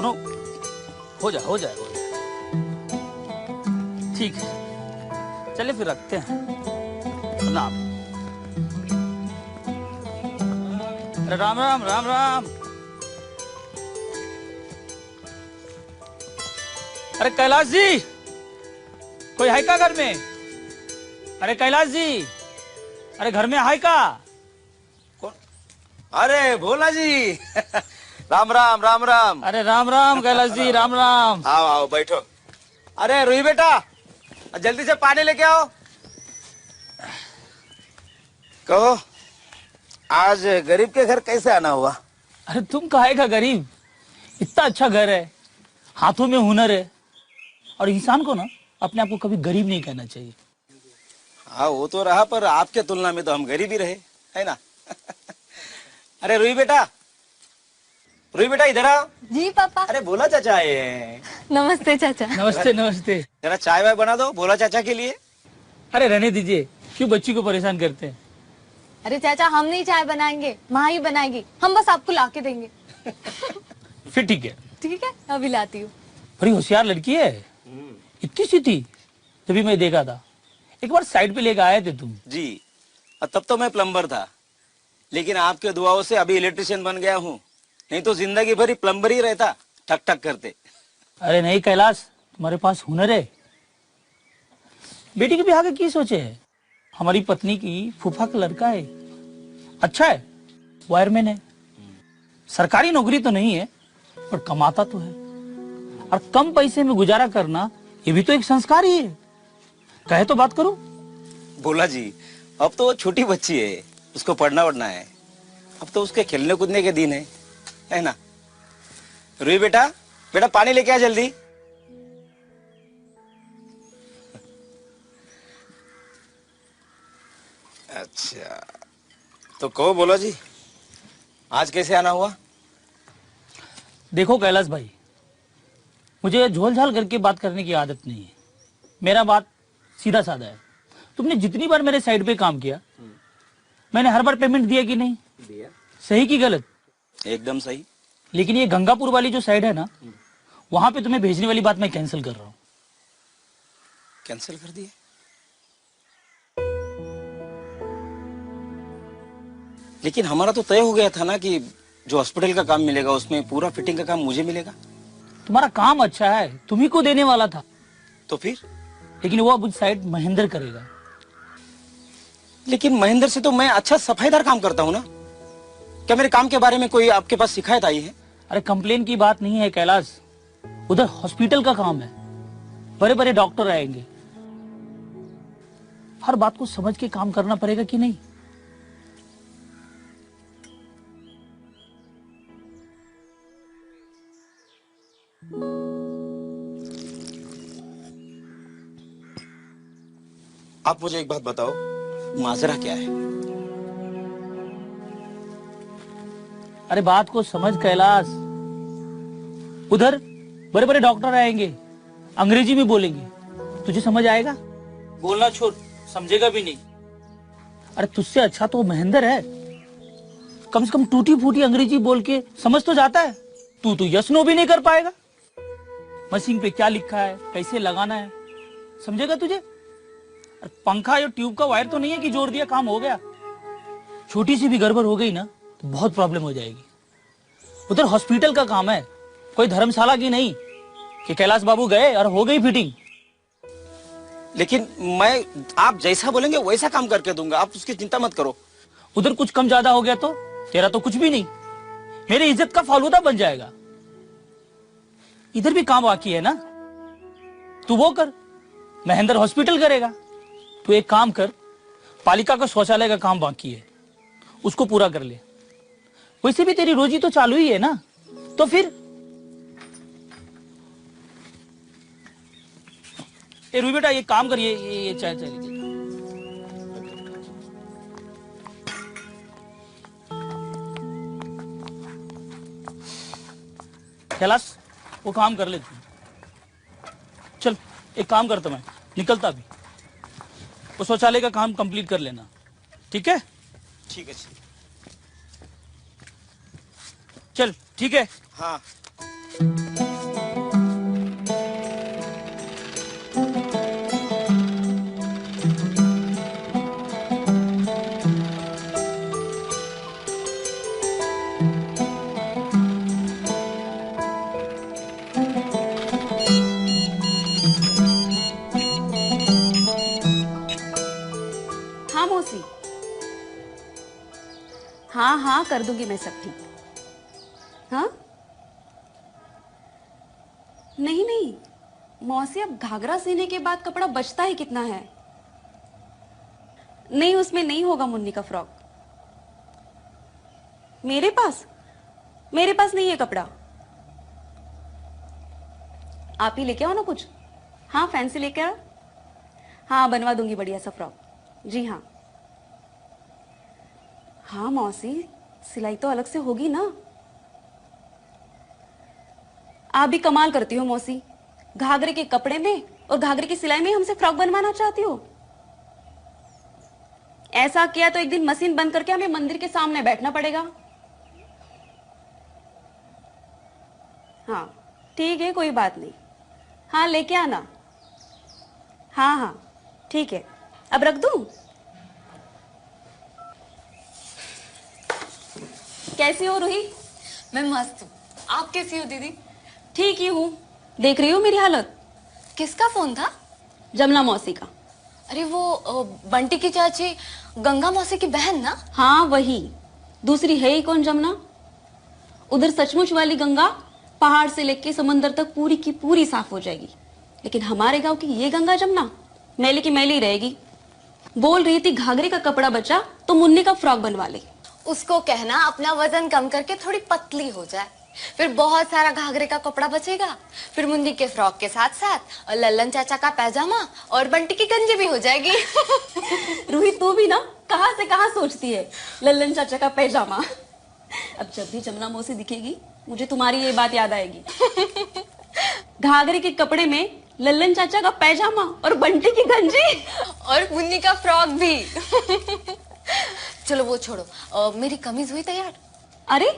दोनों हो जाए। ठीक है, चलिए फिर रखते हैं। प्रणाम। अरे राम राम राम राम। अरे कैलाश जी, कोई है का घर में? अरे कैलाश जी, अरे घर में है का? कौन? अरे भोला जी राम राम राम राम। अरे राम राम कैलाश जी, राम राम। आओ आओ बैठो। अरे रूही बेटा, जल्दी से पानी लेके आओ। कहो, आज गरीब के घर कैसे आना हुआ? अरे तुम काहे का गरीब, इतना अच्छा घर है, हाथों में हुनर है, और इंसान को ना अपने आप को कभी गरीब नहीं कहना चाहिए। हाँ वो तो रहा, पर आपके तुलना में तो हम गरीब ही रहे, है ना? अरे रूही बेटा इधर आओ। जी पापा। अरे भोला चाचा आए हैं। नमस्ते चाचा। नमस्ते नमस्ते। जरा चाय वाय बना दो भोला चाचा के लिए। अरे रहने दीजिए, क्यों बच्ची को परेशान करते हैं। अरे चाचा, हम नहीं चाय बनाएंगे, माँ ही बनाएगी, हम बस आपको ला के देंगे। फिर ठीक है। ठीक है, अभी लाती हूँ। बड़ी होशियार लड़की है, इतनी सी थी तभी मैं देखा था। एक बार साइड पे लेकर आए थे तुम। जी, और तब तो मैं प्लम्बर था, लेकिन आपके दुआओं से अभी इलेक्ट्रिशियन बन गया हूँ, नहीं तो जिंदगी भर ही प्लम्बर ही रहता, ठक ठक करते। अरे नहीं कैलाश, तुम्हारे पास हुनर है। बेटी के ब्याह का की सोचे है? हमारी पत्नी की फूफा का लड़का है, अच्छा है, वायरमैन है, सरकारी नौकरी तो नहीं है पर कमाता तो है, और कम पैसे में गुजारा करना ये भी तो एक संस्कार ही है। कहे तो बात करो। भोला जी, अब तो वो छोटी बच्ची है, उसको पढ़ना वढ़ना है, अब तो उसके खेलने कूदने के दिन है ना? रूही बेटा पानी लेके आ जल्दी। अच्छा, तो कहो भोला जी, आज कैसे आना हुआ? देखो कैलाश भाई, मुझे झोल झाल करके बात करने की आदत नहीं है, मेरा बात सीधा साधा है। तुमने जितनी बार मेरे साइड पे काम किया, मैंने हर बार पेमेंट दिया कि नहीं? दिया। सही की गलत? एकदम सही। लेकिन ये गंगापुर वाली जो साइड है ना, वहां पे तुम्हें भेजने वाली बात मैं कैंसिल कर रहा हूँ। कैंसिल कर दिए? लेकिन हमारा तो तय हो गया था ना कि जो हॉस्पिटल का काम मिलेगा उसमें पूरा फिटिंग का काम मुझे मिलेगा। तुम्हारा काम अच्छा है, तुम्ही को देने वाला था। तो फिर? लेकिन वो अब साइड महेंद्र करेगा। लेकिन महेंद्र से तो मैं अच्छा सफाईदार काम करता हूँ ना। क्या मेरे काम के बारे में कोई आपके पास शिकायत आई है? अरे कंप्लेन की बात नहीं है कैलाश, उधर हॉस्पिटल का काम है, बड़े बड़े डॉक्टर आएंगे, हर बात को समझ के काम करना पड़ेगा कि नहीं? आप मुझे एक बात बताओ, माजरा क्या है? अरे बात को समझ कैलाश, उधर बड़े बड़े डॉक्टर आएंगे, अंग्रेजी में बोलेंगे, तुझे समझ आएगा? बोलना छोड़, समझेगा भी नहीं। अरे तुझसे अच्छा तो महेंद्र है, कम से कम टूटी फूटी अंग्रेजी बोल के समझ तो जाता है। तू तो यस नो भी नहीं कर पाएगा। मशीन पे क्या लिखा है, कैसे लगाना है, समझेगा तुझे? अरे पंखा या ट्यूब का वायर तो नहीं है कि जोड़ दिया काम हो गया। छोटी सी भी गड़बड़ हो गई ना तो बहुत प्रॉब्लम हो जाएगी। उधर हॉस्पिटल का काम है, कोई धर्मशाला की नहीं कि कैलाश बाबू गए और हो गई फिटिंग। लेकिन मैं आप जैसा बोलेंगे वैसा काम करके दूंगा, आप उसकी चिंता मत करो। उधर कुछ कम ज्यादा हो गया तो तेरा तो कुछ भी नहीं, मेरी इज्जत का फालूदा बन जाएगा। इधर भी काम बाकी है ना, तू वो कर, महेंद्र हॉस्पिटल करेगा। तू एक काम कर, पालिका का शौचालय का काम बाकी है, उसको पूरा कर ले। वैसे भी तेरी रोजी तो चालू ही है ना, तो फिर ए रूही बेटा ये काम कर, ये चाय चाय लीजिए। कैलाश वो काम कर ले तू। चल एक काम करता, मैं निकलता अभी, वो शौचालय का काम कंप्लीट कर लेना, ठीक है? ठीक है। चल ठीक है। हाँ। हाँ हाँ कर दूंगी मैं सब ठीक। हाँ नहीं नहीं मौसी, अब घाघरा सीने के बाद कपड़ा बचता ही कितना है। नहीं उसमें नहीं होगा मुन्नी का फ्रॉक। मेरे पास नहीं है कपड़ा। आप ही लेके आओ ना कुछ। हाँ फैंसी लेके आओ। हाँ बनवा दूंगी बढ़िया सा फ्रॉक। जी हाँ। हाँ मौसी, सिलाई तो अलग से होगी ना। आप भी कमाल करती हो मौसी, घाघरे के कपड़े में और घाघरे की सिलाई में हमसे फ्रॉक बनवाना चाहती हो। ऐसा किया तो एक दिन मशीन बंद करके हमें मंदिर के सामने बैठना पड़ेगा। हाँ ठीक है, कोई बात नहीं। हाँ लेके आना। हाँ हाँ ठीक है, अब रख दूं? कैसी हो रूही? मैं मस्त हूँ। आप कैसी हो दीदी? ठीक ही हूँ। देख रही हो मेरी हालत? किसका फोन था? जमना मौसी का। अरे वो बंटी की चाची गंगा मौसी की बहन ना? हाँ वही, दूसरी है ही कौन जमना। उधर सचमुच वाली गंगा पहाड़ से लेके समंदर तक पूरी की पूरी साफ हो जाएगी, लेकिन हमारे गांव की ये गंगा जमना मैली की मैली रहेगी। बोल रही थी घाघरे का कपड़ा बचा तो मुन्नी का फ्रॉक बनवा ले। उसको कहना अपना वजन कम करके थोड़ी पतली हो जाए, फिर बहुत सारा घाघरे का कपड़ा बचेगा। फिर मुन्नी के फ्रॉक के साथ साथ और लल्लन चाचा का पैजामा और बंटी की गंजी भी हो जाएगी। रूही तू भी ना कहां से कहां सोचती है, लल्लन चाचा का पैजामा। अब जब भी जमुना मौसी दिखेगी मुझे तुम्हारी ये बात याद आएगी। घाघरे के कपड़े में लल्लन चाचा का पैजामा और बंटी की गंजी और मुन्नी का फ्रॉक भी। चलो वो छोड़ो, मेरी कमीज हुई तैयार? अरे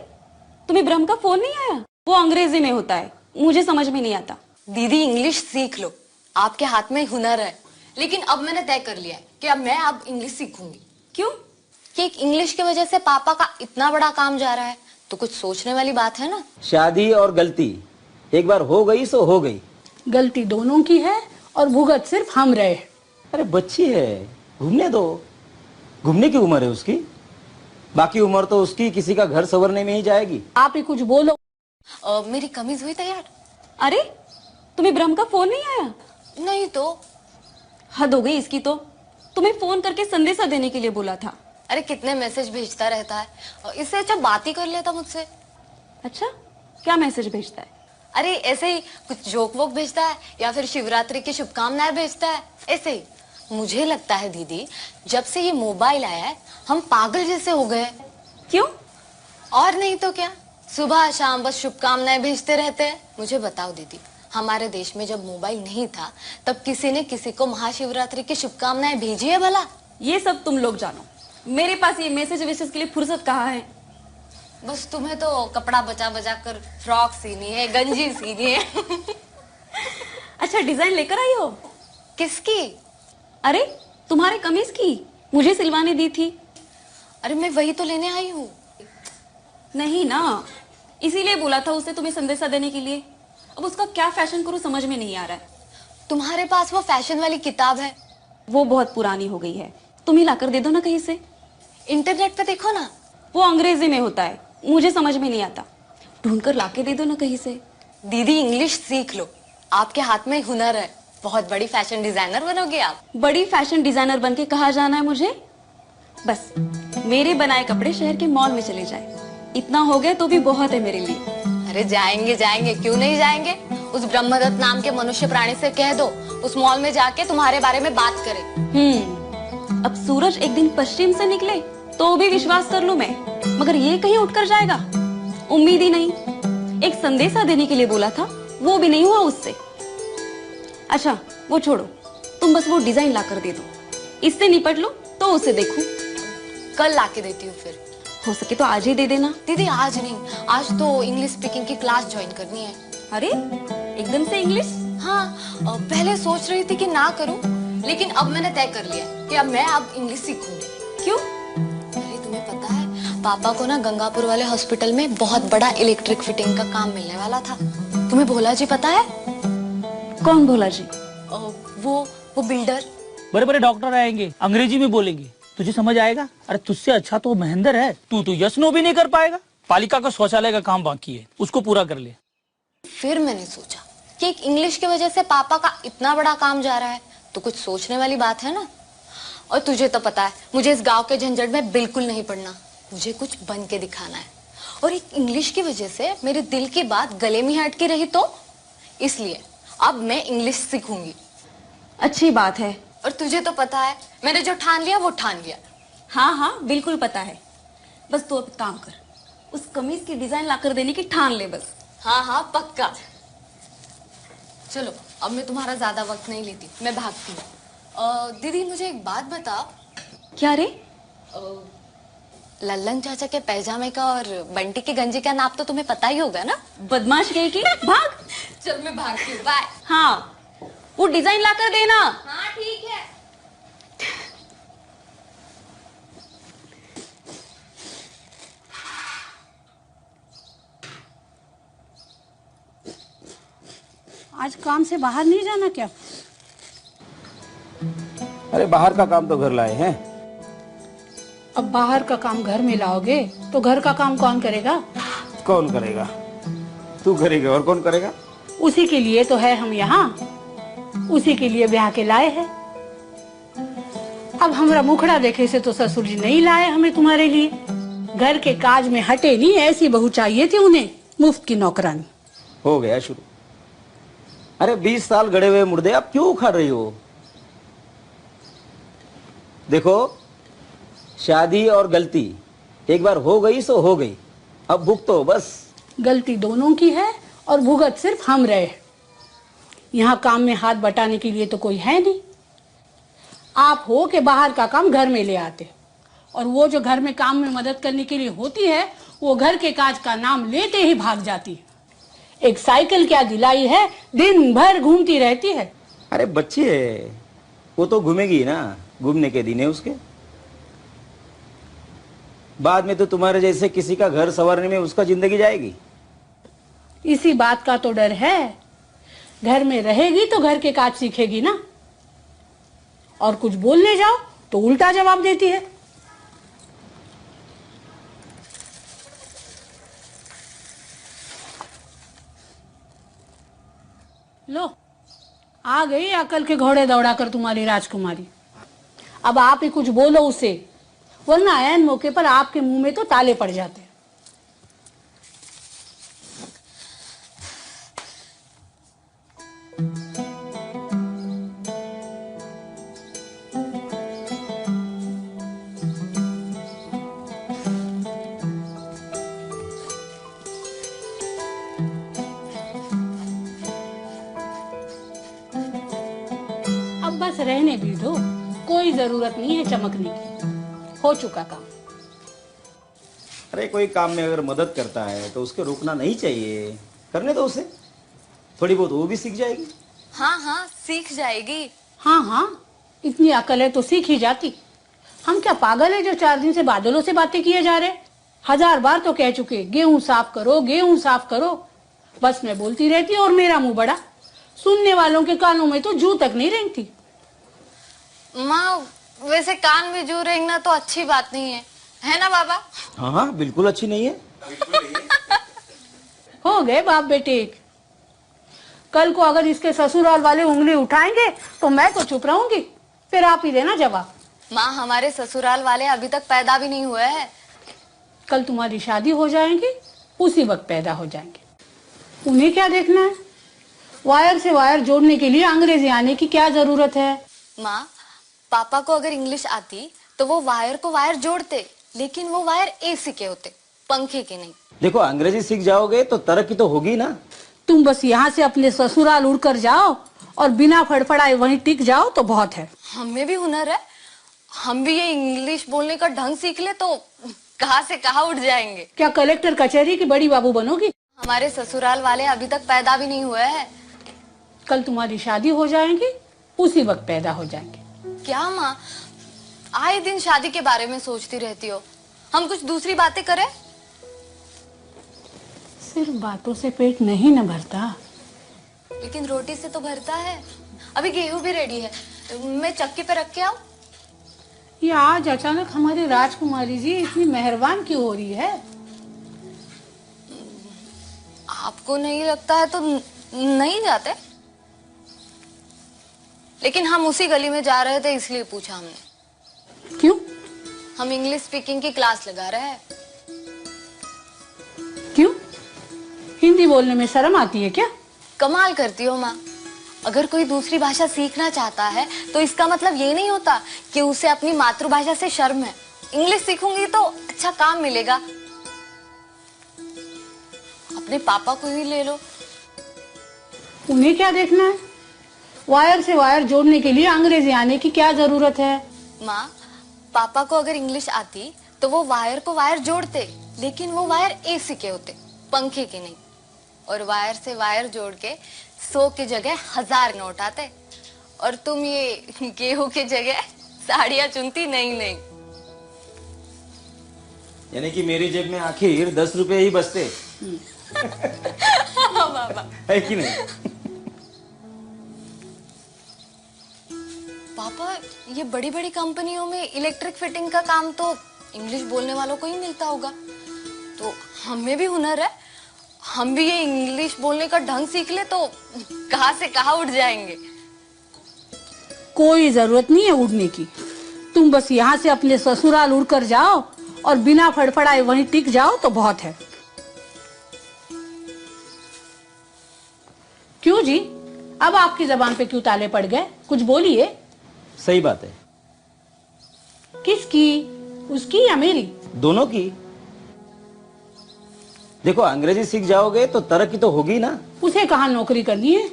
तुम्हें ब्रह्म का फोन नहीं आया? वो अंग्रेजी में होता है, मुझे समझ में नहीं आता। दीदी इंग्लिश सीख लो, आपके हाथ में हुनर है। लेकिन अब मैंने तय कर लिया है कि अब मैं इंग्लिश सीखूंगी। क्यों? कि एक इंग्लिश की वजह से पापा का इतना बड़ा काम जा रहा है, तो कुछ सोचने वाली बात है ना। शादी और गलती एक बार हो गई सो हो गई। गलती दोनों की है और भुगत सिर्फ हम रहे। अरे बच्ची है, घूमने दो। घूमने की उम्र है उसकी, बाकी उम्र तो उसकी किसी का घर संवरने में ही जाएगी। आप ही कुछ बोलो। मेरी कमीज हुई तैयार? अरे तुम्हें ब्रह्म का फोन नहीं आया? नहीं तो। हद हो गई इसकी तो, तुम्हें फोन करके संदेशा देने के लिए बोला था। अरे कितने मैसेज भेजता रहता है, इससे अच्छा बात ही कर लेता मुझसे। अच्छा क्या मैसेज भेजता है? अरे ऐसे ही कुछ जोक वोक भेजता है या फिर शिवरात्रि की शुभकामनाएं भेजता है, ऐसे ही। मुझे लगता है दीदी जब से ये मोबाइल आया है हम पागल जैसे हो गए। क्यों? और नहीं तो क्या, सुबह शाम बस शुभकामनाएं भेजते रहते हैं। मुझे बताओ दीदी, हमारे देश में जब मोबाइल नहीं था तब किसी ने किसी को महाशिवरात्रि की शुभकामनाएं भेजी है भला? ये सब तुम लोग जानो, मेरे पास ये मैसेज वैसेज के लिए फुर्सत कहाँ है। बस तुम्हें तो कपड़ा बचा बचा कर फ्रॉक सीनी है, गंजी सीनी है। अच्छा डिजाइन लेकर आई हो? किसकी? अरे तुम्हारे कमीज की, मुझे सिलवाने दी थी। अरे मैं वही तो लेने आई हूँ। नहीं ना, इसीलिए बोला था उसे तुम्हें संदेशा देने के लिए। अब उसका क्या फैशन करूं समझ में नहीं आ रहा है। तुम्हारे पास वो फैशन वाली किताब है? वो बहुत पुरानी हो गई है, तुम ही लाकर दे दो ना कहीं से। इंटरनेट पे देखो ना। वो अंग्रेजी में होता है, मुझे समझ में नहीं आता। ढूंढ कर लाके दे दो ना कहीं से। दीदी इंग्लिश सीख लो, आपके हाथ में हुनर है, बहुत बड़ी फैशन डिजाइनर बनोगे आप। बड़ी फैशन डिजाइनर बन के कहा जाना है मुझे? बस मेरे बनाए कपड़े शहर के मॉल में चले जाए, इतना हो गया तो भी बहुत है मेरे लिए। अरे जाएंगे जाएंगे, क्यों नहीं जाएंगे। उस ब्रह्मदत्त नाम के मनुष्य प्राणी से कह दो उस मॉल में जाके तुम्हारे बारे में बात करे। अब सूरज एक दिन पश्चिम से निकले तो भी विश्वास कर लूं मैं, मगर ये कहीं उठकर जाएगा? उम्मीद ही नहीं। एक संदेशा देने के लिए बोला था, वो भी नहीं हुआ उससे। अच्छा वो छोड़ो, तुम बस वो डिजाइन ला कर दे दो, इससे निपट लो तो उसे देखूं। कल लाके देती हूँ फिर। हो सके तो आज ही दे देना। दीदी आज नहीं, आज तो इंग्लिश स्पीकिंग की क्लास ज्वाइन करनी है। अरे एकदम से इंग्लिश? हाँ, पहले सोच रही थी कि ना करूं, लेकिन अब मैंने तय कर लिया कि अब मैं इंग्लिश सीखूंगी। क्यों? अरे तुम्हें पता है पापा को ना गंगापुर वाले हॉस्पिटल में बहुत बड़ा इलेक्ट्रिक फिटिंग का काम मिलने वाला था। तुम्हें भोला जी पता है? कौन भोला जी? वो बिल्डर। बड़े बड़े डॉक्टर आएंगे, अंग्रेजी में बोलेंगे, तुझे समझ आएगा? अरे तुझसे अच्छा तो महेंद्र है, तू तो यस नो भी नहीं कर पाएगा। पालिका का शौचालय का काम बाकी है, उसको पूरा कर ले। फिर मैंने सोचा कि एक इंग्लिश की वजह से पापा का इतना बड़ा काम जा रहा है, तो कुछ सोचने वाली बात है ना। और तुझे तो पता है मुझे इस गांव के झंझट में बिल्कुल नहीं पड़ना, मुझे कुछ बन के दिखाना है। और एक इंग्लिश की वजह से मेरे दिल की बात गले में अटकी रही तो इसलिए अब मैं इंग्लिश सीखूंगी। अच्छी बात है। और तुझे तो पता है मैंने जो ठान लिया वो ठान लिया। हाँ हाँ बिल्कुल पता है। बस तू अब काम कर, उस कमीज की डिजाइन लाकर देने की ठान ले बस। हाँ हाँ पक्का। चलो अब मैं तुम्हारा ज्यादा वक्त नहीं लेती, मैं भागती हूँ। दीदी मुझे एक बात बता। क्या रे? लल्लन चाचा के पैजामे का और बंटी के गंजी का नाप तो तुम्हें पता ही होगा ना। बदमाश गई की भाग। चल मैं भागती हूँ, बाय। हाँ वो डिजाइन लाकर देना। हाँ ठीक है। आज काम से बाहर नहीं जाना क्या? अरे बाहर का काम तो घर लाए हैं। अब बाहर का काम घर में लाओगे तो घर का काम कौन करेगा? कौन करेगा? तू करेगा और कौन करेगा? उसी के लिए तो है हम यहाँ, उसी के लिए ब्याह के लाए हैं। अब हमारा मुखड़ा देखे से तो ससुर जी नहीं लाए हमें तुम्हारे लिए। घर के काज में हटे नहीं, ऐसी बहू चाहिए थी उन्हें, मुफ्त की नौकरानी। हो गया शुरू। अरे 20 साल गड़े हुए मुर्दे अब क्यों उखाड़ रही हो? देखो, शादी और गलती एक बार हो गई सो हो गई, अब भुगतो बस। गलती दोनों की है और भुगत सिर्फ हम रहे। यहाँ काम में हाथ बटाने के लिए तो कोई है नहीं। आप हो के बाहर का काम घर में ले आते, और वो जो घर में काम में मदद करने के लिए होती है वो घर के काज का नाम लेते ही भाग जाती है। एक साइकिल क्या दिलाई है, दिन भर घूमती रहती है। अरे बच्ची है, वो तो घूमेगी ना, घूमने के दिन है उसके। बाद में तो तुम्हारे जैसे किसी का घर संवारने में उसका जिंदगी जाएगी। इसी बात का तो डर है। घर में रहेगी तो घर के काज सीखेगी ना, और कुछ बोलने जाओ तो उल्टा जवाब देती है। लो, आ गई अकल के घोड़े दौड़ाकर तुम्हारी राजकुमारी। अब आप ही कुछ बोलो उसे, वरना ऐन मौके पर आपके मुंह में तो ताले पड़ जाते हैं। अब बस रहने भी दो, कोई जरूरत नहीं है चमकने की, हो चुका काम। अरे कोई काम में अगर मदद करता है तो उसके रोकना नहीं चाहिए, करने दो उसे, थोड़ी बहुत वो भी सीख जाएगी। हाँ हाँ सीख जाएगी। हाँ हाँ, इतनी अकल है तो सीख ही जाती। हम क्या पागल है जो 4 दिन से बादलों से बातें किए जा रहे? 1000 बार तो कह चुके, गेहूं साफ करो, गेहूं साफ करो। बस मैं बोलती रहती और मेरा मुंह बड़ा, सुनने वालों के कानों में तो जू तक नहीं रेंगती। माँ वैसे कान में जू रेंगना तो अच्छी बात नहीं है ना बाबा? हाँ हाँ बिल्कुल अच्छी नहीं है। हो गए बाप बेटे एक। कल को अगर इसके ससुराल वाले उंगली उठाएंगे तो मैं तो चुप रहूंगी, फिर आप ही देना जवाब। माँ हमारे ससुराल वाले अभी तक पैदा भी नहीं हुए हैं। कल तुम्हारी शादी हो जाएगी, उसी वक्त पैदा हो जाएंगे। उन्हें क्या देखना है? वायर से वायर जोड़ने के लिए अंग्रेजी आने की क्या जरूरत है? माँ पापा को अगर इंग्लिश आती तो वो वायर को वायर जोड़ते, लेकिन वो वायर एसी के होते, पंखे के नहीं। देखो अंग्रेजी सीख जाओगे तो तरक्की तो होगी ना। तुम बस यहाँ से अपने ससुराल उड़कर जाओ और बिना फड़फड़ाए वहीं टिक जाओ तो बहुत है। हमें भी हुनर है, हम भी ये इंग्लिश बोलने का ढंग सीख ले तो कहाँ से कहाँ उठ जाएंगे। क्या कलेक्टर कचहरी की बड़ी बाबू बनोगी? हमारे ससुराल वाले अभी तक पैदा भी नहीं हुए हैं। कल तुम्हारी शादी हो जाएगी, उसी वक्त पैदा हो जाएंगे। क्या माँ आए दिन शादी के बारे में सोचती रहती हो? हम कुछ दूसरी बातें करें? सिर्फ बातों से पेट नहीं न भरता। लेकिन रोटी से तो भरता है। अभी गेहूं भी रेडी है, मैं चक्की पे रख के आऊं? ये आज अचानक हमारी राजकुमारी जी इतनी मेहरबान क्यों हो रही है? आपको नहीं लगता है तो नहीं जाते, लेकिन हम उसी गली में जा रहे थे इसलिए पूछा हमने। क्यों? हम इंग्लिश स्पीकिंग की क्लास लगा रहे हैं। क्यों? हिंदी बोलने में शर्म आती है क्या? कमाल करती हो माँ। अगर कोई दूसरी भाषा सीखना चाहता है तो इसका मतलब ये नहीं होता कि उसे अपनी मातृभाषा से शर्म है। इंग्लिश सीखूंगी तो अच्छा काम मिलेगा। अपने पापा को ही ले लो। उन्हें क्या देखना है? वायर से वायर जोड़ने के लिए अंग्रेजी आने की क्या जरूरत है? माँ, पापा को अगर इंग्लिश आती तो वो वायर को वायर जोड़ते, लेकिन वो वायर एसी के होते, पंखे के नहीं। और वायर से वायर जोड़ के 100 की जगह 1000 नोट आते, और तुम ये गेहूं की जगह साड़ियां चुनती। नहीं नहीं। यानी कि मेरी जेब में आखिर 10 रुपए ही बचते बाबा है कि नहीं? पापा, ये बड़ी बड़ी कंपनियों में इलेक्ट्रिक फिटिंग का काम तो इंग्लिश बोलने वालों को ही मिलता होगा, तो हमें भी हुनर है। हम भी ये इंग्लिश बोलने का ढंग सीख ले तो कहां से कहां उठ जाएंगे। कोई जरूरत नहीं है उड़ने की। तुम बस यहाँ से अपने ससुराल उड़कर जाओ और बिना फड़फड़ाए वहीं टिक जाओ तो बहुत है। क्यों जी, अब आपकी जबान पे क्यों ताले पड़ गए? कुछ बोलिए। सही बात है। किसकी? उसकी या मेरी? दोनों की। देखो, अंग्रेजी सीख जाओगे तो तरक्की तो होगी ना। उसे कहाँ नौकरी करनी है?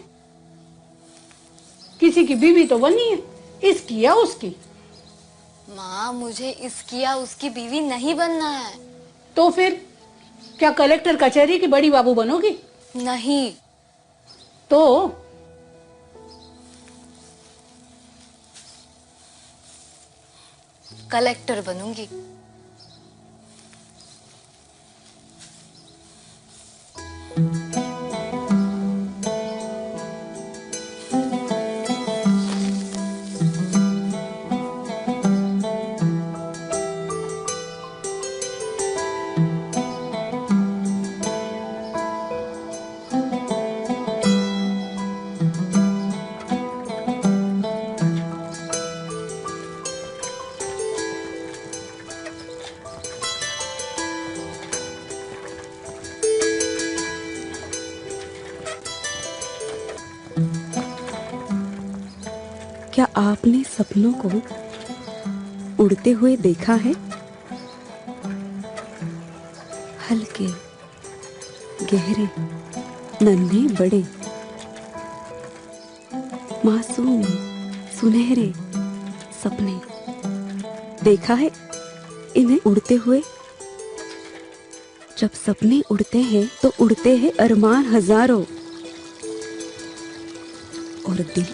किसी की बीवी तो बननी है, इसकी या उसकी। माँ, मुझे इसकी या उसकी बीवी नहीं बनना है। तो फिर क्या कलेक्टर कचहरी की बड़ी बाबू बनोगी? नहीं। तो कलेक्टर बनूंगी। क्या आपने सपनों को उड़ते हुए देखा है? हल्के, गहरे, नन्हे बड़े, मासूम, सुनहरे सपने देखा है इन्हें उड़ते हुए? जब सपने उड़ते हैं तो उड़ते हैं अरमान हजारों, और दिल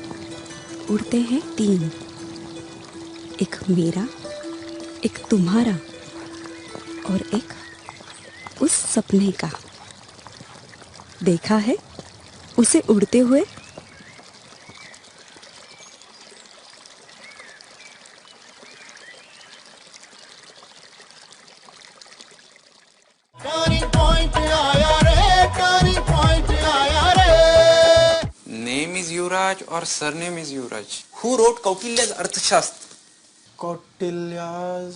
उड़ते हैं 3, एक मेरा, एक तुम्हारा और एक उस सपने का। देखा है उसे उड़ते हुए? Name is Yuvraj or surname is Yuvraj? Who wrote Kautilya's Arthashastra? Kautilya's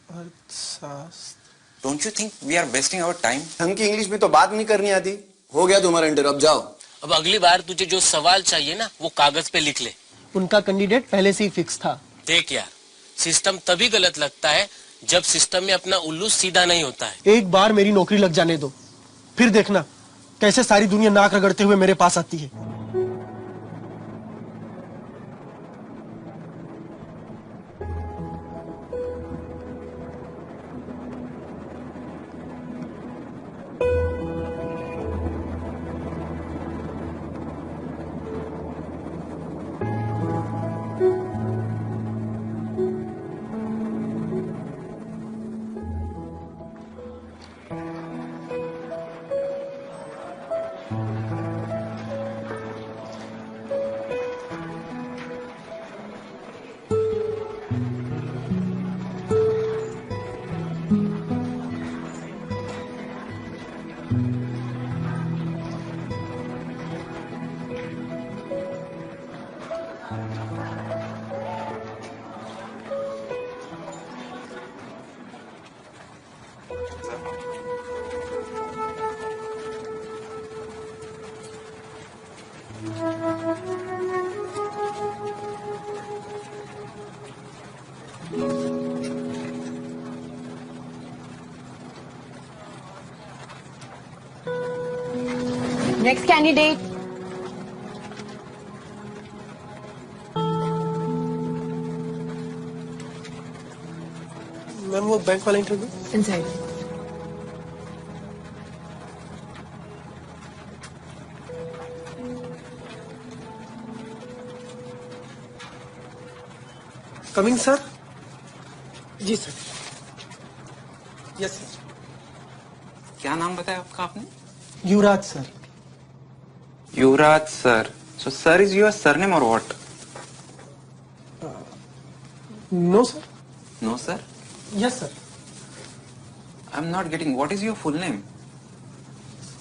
अर्थशास्त्र। Don't you think we are wasting our time? ढंग की इंग्लिश में तो बात नहीं करनी आती। हो गया तुम्हारा इंटरव्यू, अब जाओ। अब अगली बार तुझे जो सवाल चाहिए ना वो कागज पे लिख ले। उनका कैंडिडेट पहले से ही फिक्स था। देख यार, सिस्टम तभी गलत लगता है जब सिस्टम में अपना उल्लू सीधा नहीं होता है। एक बार मेरी नौकरी लग जाने दो, फिर देखना कैसे सारी दुनिया नाक रगड़ते हुए मेरे पास आती है। Next candidate. मैम वो बैंक वाला इंटरव्यू इनसाइड। Coming sir. जी सर। Yes sir. क्या नाम बताया आपका आपने? Yuvraj sir. Yuvraj sir. So sir is your surname or what? No sir. No sir. Yes sir. I'm not getting. What is your full name?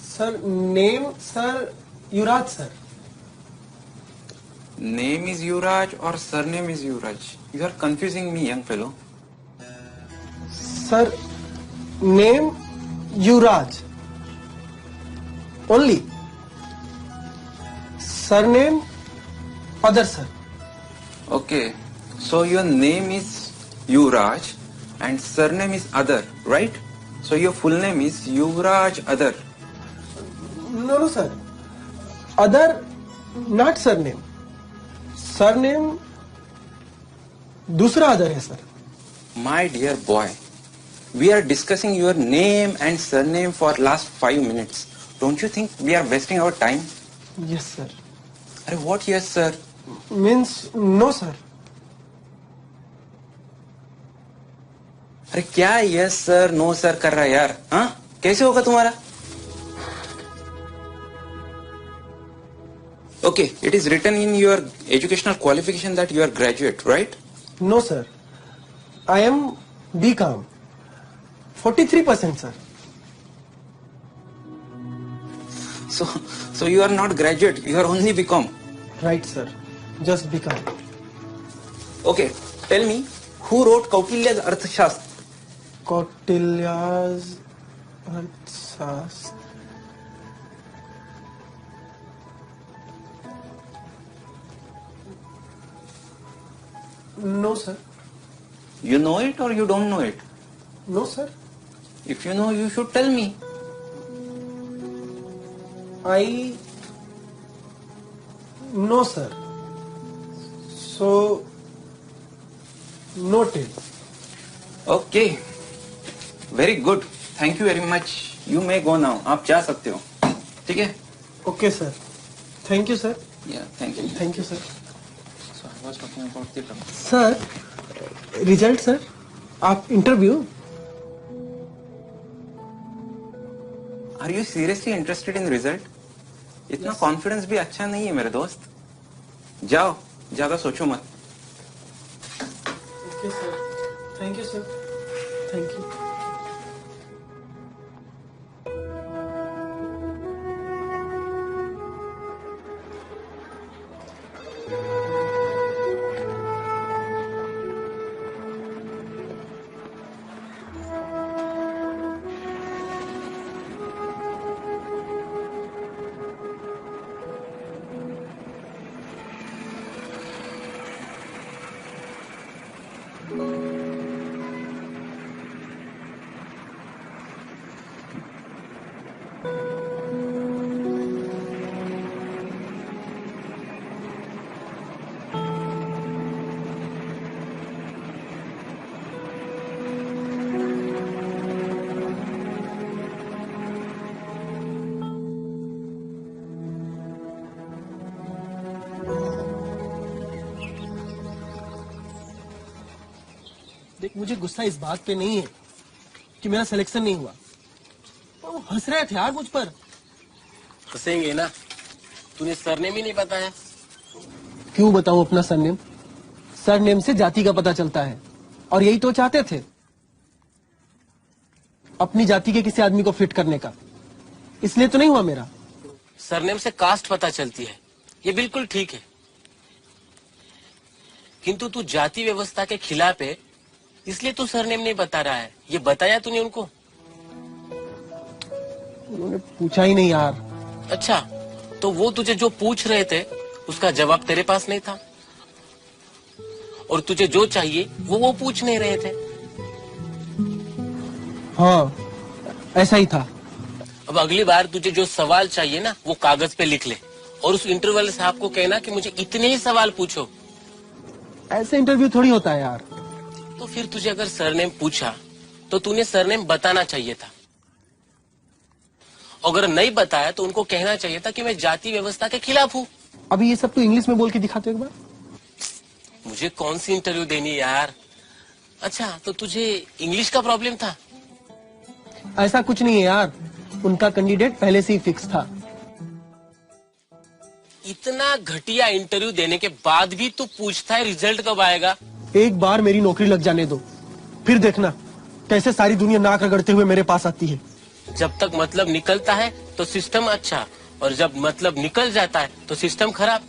Sir name sir Yuvraj sir. Name is Yuvraj or surname is Yuvraj? You are confusing me, young fellow. Sir name Yuvraj only, surname other sir. Okay. So your name is Yuvraj and surname is Adar, right? So your full name is Yuvraj Adar. No no sir, Adar not surname, surname दूसरा अदर है sir. My dear boy, we are discussing your name and surname for last 5 minutes. Don't you think we are wasting our time? Yes sir. अरे what yes sir? Means no sir. अरे क्या yes sir no sir कर रहा है यार? हाँ कैसे होगा तुम्हारा? Okay, it is written in your educational qualification that you are graduate, right? No sir, I am BCom 43% सर। So you are not graduate, you are only BCom. Right sir, just BCom। Okay, tell me who wrote Kautilya's Arthashastra? Kautilya's Arthashastra. No sir. You know it or you don't know it? No sir. If you know, you should tell me. I know sir, so noted. Okay, very good. Thank you very much. You may go now. आप जा सकते हो, ठीक है? Okay sir, thank you sir. Yeah, thank you. Thank you sir. So I was talking about the sir result sir, आप interview. Are you seriously interested in result? इतना confidence भी अच्छा नहीं है मेरे दोस्त। जाओ, ज्यादा सोचो मत। Okay sir, thank you sir, thank you. देख, मुझे गुस्सा इस बात पे नहीं है कि मेरा सिलेक्शन नहीं हुआ, वो हंस रहे थे यार मुझ पर। हंसेंगे ना, तूने सरनेम ही नहीं बताया। क्यों बताऊं अपना सरनेम? सरनेम से जाति का पता चलता है, और यही तो चाहते थे, अपनी जाति के किसी आदमी को फिट करने का। इसलिए तो नहीं हुआ मेरा। सरनेम से कास्ट पता चलती है, ये बिल्कुल ठीक है, किंतु तू जाति व्यवस्था के खिलाफ है, इसलिए तू सरनेम नहीं बता रहा है। ये बताया तूने उनको? उन्होंने पूछा ही नहीं यार। अच्छा, तो वो तुझे जो पूछ रहे थे उसका जवाब तेरे पास नहीं था, और तुझे जो चाहिए वो पूछ नहीं रहे थे। हाँ, ऐसा ही था। अब अगली बार तुझे जो सवाल चाहिए ना वो कागज पे लिख ले, और उस इंटरव्यू वाले साहब को कहना कि मुझे इतने ही सवाल पूछो। ऐसे इंटरव्यू थोड़ी होता है यार। तो फिर तुझे अगर सरनेम पूछा तो तूने सरनेम बताना चाहिए था। अगर नहीं बताया तो उनको कहना चाहिए था कि मैं जाति व्यवस्था के खिलाफ हूँ। अभी ये सब तो इंग्लिश में बोल के दिखाते एक बार। मुझे कौन सी इंटरव्यू देनी है यार। अच्छा, तो तुझे इंग्लिश का प्रॉब्लम था? ऐसा कुछ नहीं है यार, उनका कैंडिडेट पहले से ही फिक्स था। इतना घटिया इंटरव्यू देने के बाद भी तू पूछता है रिजल्ट कब आएगा? एक बार मेरी नौकरी लग जाने दो, फिर देखना कैसे सारी दुनिया नाक रगड़ते हुए मेरे पास आती है। जब तक मतलब निकलता है तो सिस्टम अच्छा, और जब मतलब निकल जाता है तो सिस्टम खराब।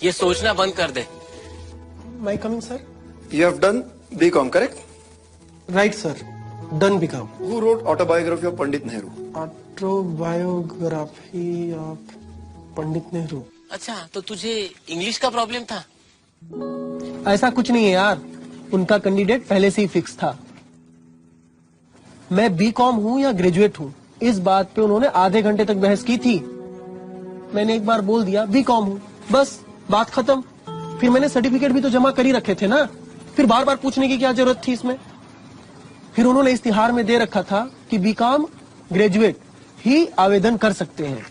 ये सोचना बंद कर दे। My coming sir. You have done BCom, correct? Right sir, done BCom. Who wrote autobiography of Pandit Nehru? Autobiography of Pandit Nehru. अच्छा, तो तुझे इंग्लिश का प्रॉब्लम था? ऐसा कुछ नहीं है यार, उनका कैंडिडेट पहले से ही फिक्स था। मैं बीकॉम हूँ या ग्रेजुएट हूँ, इस बात पे उन्होंने आधे घंटे तक बहस की थी। मैंने एक बार बोल दिया बीकॉम हूँ, बस बात खत्म। फिर मैंने सर्टिफिकेट भी तो जमा कर ही रखे थे ना, फिर बार बार पूछने की क्या जरूरत थी इसमें। फिर उन्होंने इस्तिहार में दे रखा था कि बीकॉम ग्रेजुएट ही आवेदन कर सकते हैं।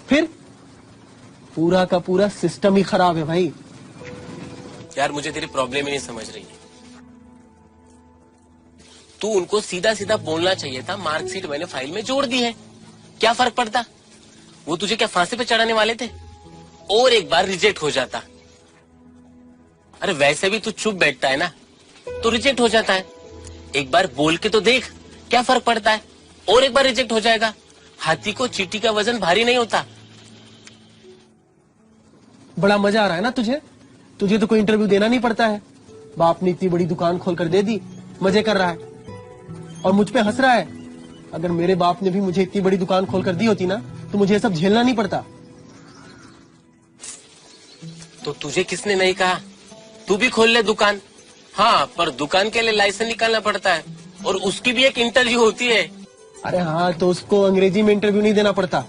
फिर पूरा का पूरा सिस्टम ही खराब है भाई। यार मुझे तेरी प्रॉब्लम ही नहीं समझ रही है। तू उनको सीधा सीधा बोलना चाहिए था मार्कशीट मैंने फाइल में जोड़ दी है, क्या फर्क पड़ता? वो तुझे क्या फांसी पे चढ़ाने वाले थे? और एक बार रिजेक्ट हो जाता। अरे वैसे भी तू चुप बैठता है ना तो रिजेक्ट हो जाता है। एक बार बोल के तो देख, क्या फर्क पड़ता है? और एक बार रिजेक्ट हो जाएगा। हाथी को चींटी का वजन भारी नहीं होता। बड़ा मजा आ रहा है ना तुझे? तुझे तो कोई इंटरव्यू देना नहीं पड़ता है। बाप ने इतनी बड़ी दुकान खोलकर दे दी, मजे कर रहा है और मुझ पे हंस रहा है। अगर मेरे बाप ने भी मुझे इतनी बड़ी दुकान खोलकर दी होती ना तो मुझे ये सब झेलना नहीं पड़ता। तो तुझे किसने नहीं कहा तू भी खोल ले दुकान? हाँ, पर दुकान के लिए लाइसेंस निकालना पड़ता है और उसकी भी एक इंटरव्यू होती है। अरे हाँ, तो उसको अंग्रेजी में इंटरव्यू नहीं देना पड़ता।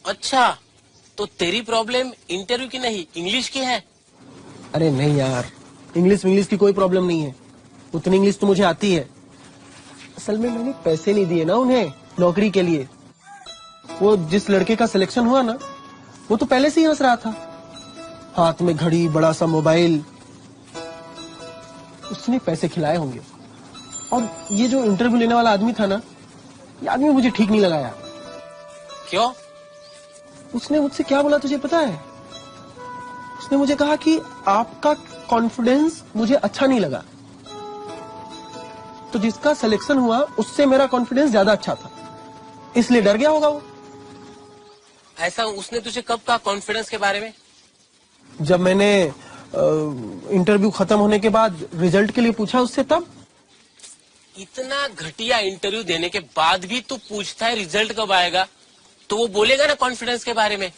अच्छा, तो तेरी प्रॉब्लम इंटरव्यू की नहीं इंग्लिश की है? अरे नहीं यार, इंग्लिश की कोई प्रॉब्लम नहीं है, उतनी इंग्लिश तो मुझे आती है। असल में मैंने पैसे नहीं दिए ना उन्हें नौकरी के लिए। वो जिस लड़के का सिलेक्शन हुआ ना, वो तो पहले से ही हंस रहा था, हाथ में घड़ी, बड़ा सा मोबाइल। उसने पैसे खिलाए होंगे। और ये जो इंटरव्यू लेने वाला आदमी था ना, ये आदमी मुझे ठीक नहीं लगा यार। क्यों? उसने मुझसे क्या बोला तुझे पता है? उसने मुझे कहा कि आपका कॉन्फिडेंस मुझे अच्छा नहीं लगा। तो जिसका सिलेक्शन हुआ उससे मेरा कॉन्फिडेंस ज्यादा अच्छा था, इसलिए डर गया होगा वो। ऐसा उसने तुझे कब कहा कॉन्फिडेंस के बारे में? जब मैंने इंटरव्यू खत्म होने के बाद रिजल्ट के लिए पूछा उससे, तब। इतना घटिया इंटरव्यू देने के बाद भी तू पूछता है रिजल्ट कब आएगा, तो वो बोलेगा ना कॉन्फिडेंस के बारे में।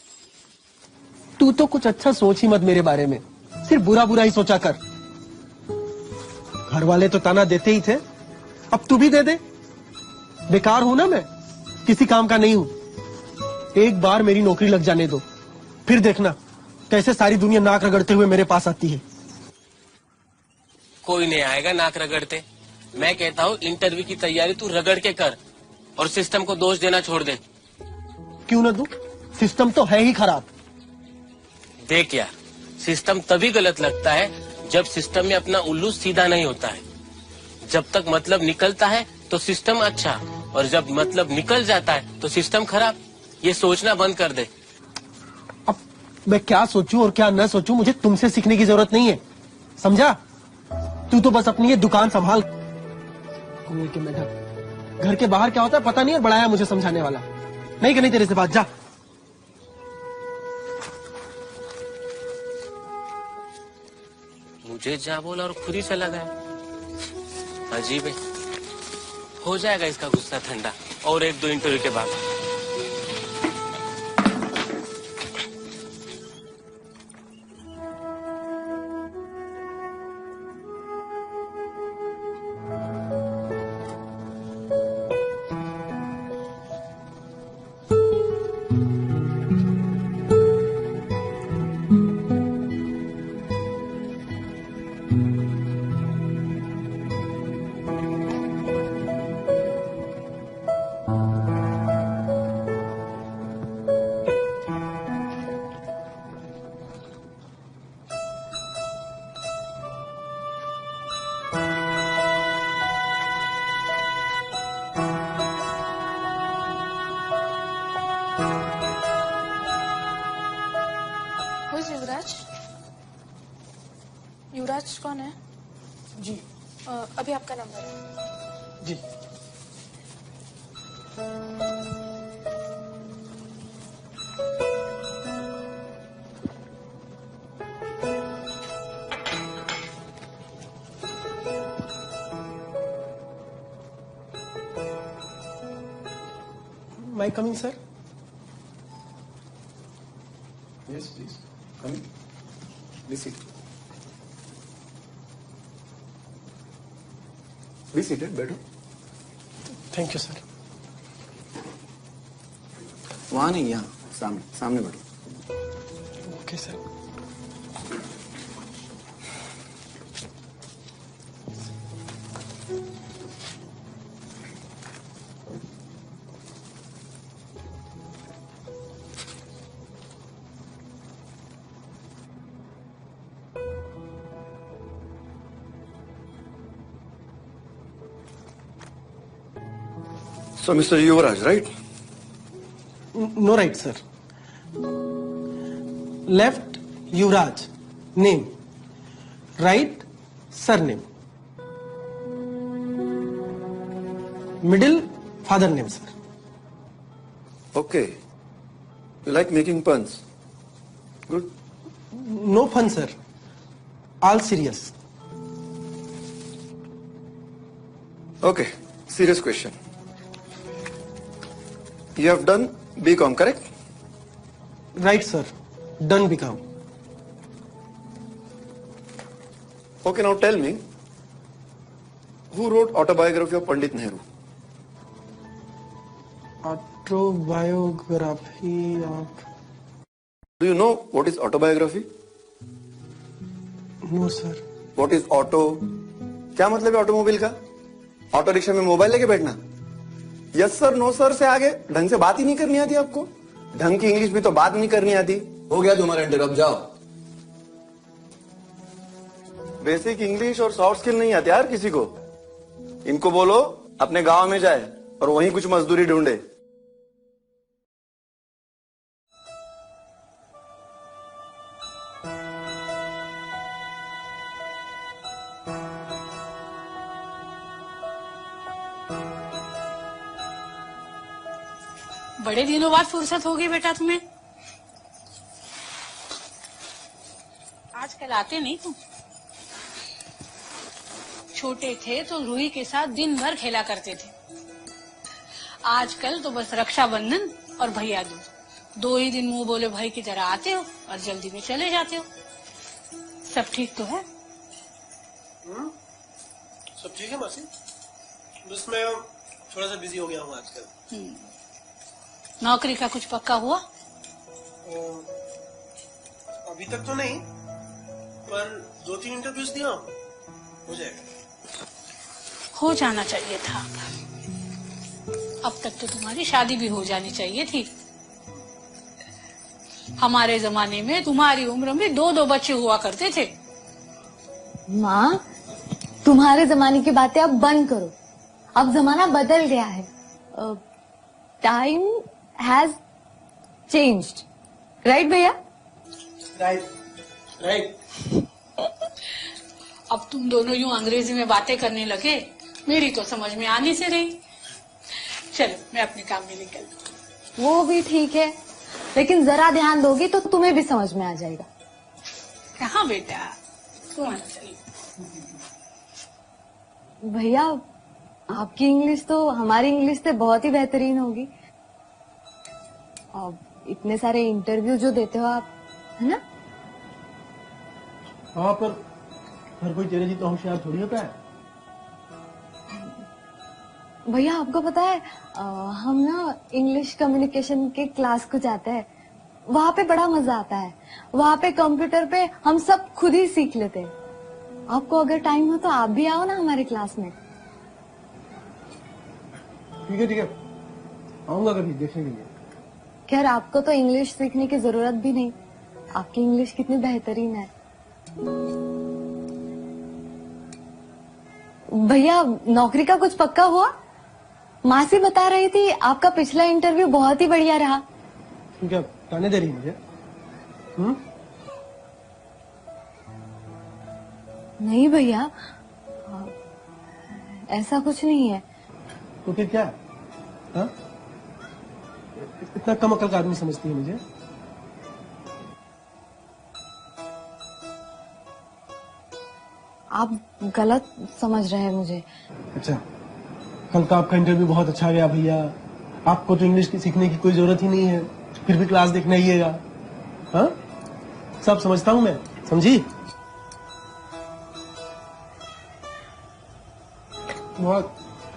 तू तो कुछ अच्छा सोच ही मत मेरे बारे में, सिर्फ बुरा बुरा ही सोचा कर। घर वाले तो ताना देते ही थे, अब तू भी दे दे। बेकार हूं ना मैं, किसी काम का नहीं हूं। एक बार मेरी नौकरी लग जाने दो, फिर देखना कैसे सारी दुनिया नाक रगड़ते हुए मेरे पास आती है। कोई नहीं आएगा नाक रगड़ते। मैं कहता हूँ इंटरव्यू की तैयारी तू रगड़ के कर और सिस्टम को दोष देना छोड़ दे। क्यों ना दूं? सिस्टम तो है ही खराब। देख यार, सिस्टम तभी गलत लगता है जब सिस्टम में अपना उल्लू सीधा नहीं होता है। जब तक मतलब निकलता है तो सिस्टम अच्छा, और जब मतलब निकल जाता है तो सिस्टम खराब। ये सोचना बंद कर दे। अब मैं क्या सोचूं और क्या न सोचूं, मुझे तुमसे सीखने की जरूरत नहीं है, समझा? तू तो बस अपनी ये दुकान संभाल। कुएं के मेढक, घर के बाहर क्या होता है पता नहीं, और बड़ाया मुझे समझाने वाला। नहीं करनी तेरे से बात, जा। मुझे जा बोला और खुद ही चला गया। अजीब है। हो जाएगा इसका गुस्सा ठंडा और एक दो इंटरव्यू के बाद। युवराज कौन है? जी अभी आपका नंबर है। जी। May I come in, sir? Yes, please. Come in. Be seated. Be seated, बैठो। Thank you, sir. वहाँ नहीं, यहाँ सामने सामने बैठो। Okay, sir. So, Mr. Yuvraj, right? No, right, sir. Left, Yuvraj, name. Right, surname. Middle, father name, sir. Okay. You like making puns? Good. No fun, sir. All serious. Okay. Serious question. You have done BCom, correct? Right, sir. Done become. Okay, now tell me, who wrote autobiography of Pandit Nehru? Autobiography of... Do you know what is autobiography? No, sir. What is auto? क्या मतलब है automobile का? Auto rickshaw में mobile लेके बैठना? Yes sir no sir से आगे ढंग से बात ही नहीं करनी आती आपको? ढंग की इंग्लिश भी तो बात नहीं करनी आती। हो गया तुम्हारा इंटर, अब जाओ। बेसिक इंग्लिश और सॉफ्ट स्किल नहीं आते यार किसी को। इनको बोलो अपने गांव में जाए और वहीं कुछ मजदूरी ढूंढे। बड़े दिनों बाद फुर्सत होगी बेटा तुम्हें। आजकल आते नहीं तुम। छोटे थे तो रूही के साथ दिन भर खेला करते थे। आजकल तो बस रक्षाबंधन और भैया दूज, 2 ही दिन मुंह बोले भाई की तरह आते हो और जल्दी में चले जाते हो। सब ठीक तो है? सब ठीक है मासी, बस मैं थोड़ा सा बिजी हो गया हूँ आजकल। नौकरी का कुछ पक्का हुआ? अभी तक तो नहीं, पर 2-3 इंटरव्यूज दिया हूँ, हो जाएगा। हो जाना चाहिए था। अब तक तो तुम्हारी शादी भी हो जानी चाहिए थी। हमारे जमाने में तुम्हारी उम्र में 2-2 बच्चे हुआ करते थे। माँ, तुम्हारे जमाने की बातें अब बंद करो। अब जमाना बदल गया है। टाइम हैज चेंज्ड, राइट भैया? राइट। अब तुम दोनों यूं अंग्रेजी में बातें करने लगे, मेरी तो समझ में आनी से रही। चलो मैं अपने काम में निकलती। वो भी ठीक है, लेकिन जरा ध्यान दोगी तो तुम्हें भी समझ में आ जाएगा। कहाँ बेटा, तुम आना चाहिए। भैया, आपकी इंग्लिश तो हमारी इंग्लिश से बहुत ही बेहतरीन होगी। अब इतने सारे इंटरव्यू जो देते हो आप, है ना? हाँ, पर हर कोई तेरे जितना होशियार थोड़ी होता है। भैया आपको पता है, हम ना इंग्लिश कम्युनिकेशन के क्लास को जाते हैं। वहाँ पे बड़ा मजा आता है। वहाँ पे कंप्यूटर पे हम सब खुद ही सीख लेते हैं। आपको अगर टाइम हो तो आप भी आओ ना हमारे क्लास में। ठीक है, आऊंगा कभी देखने के लिए। खैर, आपको तो इंग्लिश सीखने की जरूरत भी नहीं। आपकी इंग्लिश कितनी बेहतरीन है। भैया, नौकरी का कुछ पक्का हुआ? मासी बता रही थी आपका पिछला इंटरव्यू बहुत ही बढ़िया रहा। क्या ताने दे रही मुझे? नहीं भैया, ऐसा कुछ नहीं है। तो फिर क्या? हाँ? इतना कम अकल का आदमी समझती है मुझे? आप गलत समझ रहे हैं मुझे। अच्छा, कल का आपका इंटरव्यू बहुत अच्छा गया भैया। आपको तो इंग्लिश की सीखने की कोई जरूरत ही नहीं है, फिर भी क्लास देखने आइएगा। हाँ, सब समझता हूँ मैं, समझी? बहुत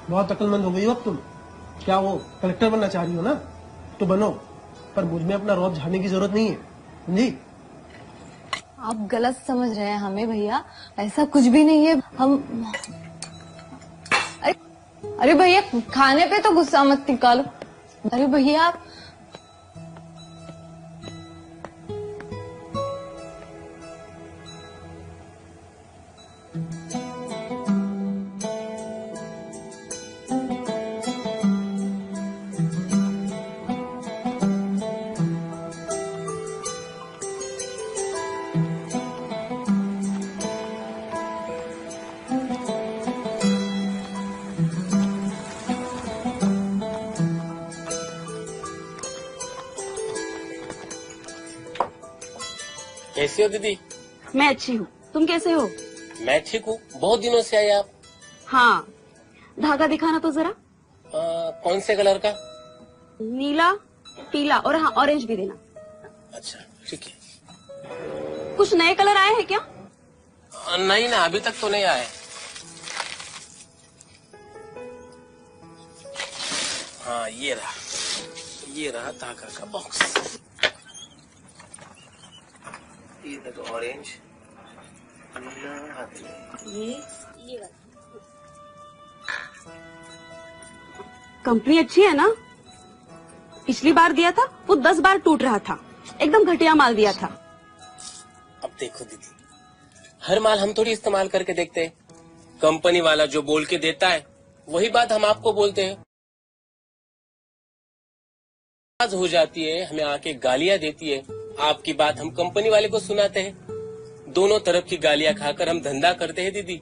बहुत अक्लमंद हो गई हो अब तुम। क्या वो कलेक्टर बनना चाह रही हो ना, तो बनो, पर मुझ में अपना रौब झाड़ने की जरूरत नहीं है, समझी? आप गलत समझ रहे हैं हमें भैया, ऐसा कुछ भी नहीं है। हम अरे भैया, खाने पे तो गुस्सा मत निकालो। अरे भैया आप कैसी हो दीदी? मैं अच्छी हूँ, तुम कैसे हो? मैं ठीक हूँ। बहुत दिनों से आए आप। हाँ, धागा दिखाना तो जरा। कौन से कलर का? नीला, पीला और हाँ ऑरेंज भी देना। अच्छा ठीक है। कुछ नए कलर आए हैं क्या? नहीं ना, अभी तक तो नहीं आए। हाँ ये रहा धागा का बॉक्स। ये देखो ऑरेंज, ये कंपनी अच्छी है ना? पिछली बार दिया था वो 10 बार टूट रहा था, एकदम घटिया माल दिया था। अब देखो दीदी, हर माल हम थोड़ी इस्तेमाल करके देखते हैं। कंपनी वाला जो बोल के देता है वही बात हम आपको बोलते हैं। आज हो जाती है, हमें आके गालियां देती है, आपकी बात हम कंपनी वाले को सुनाते हैं। दोनों तरफ की गालियां खाकर हम धंधा करते हैं दीदी।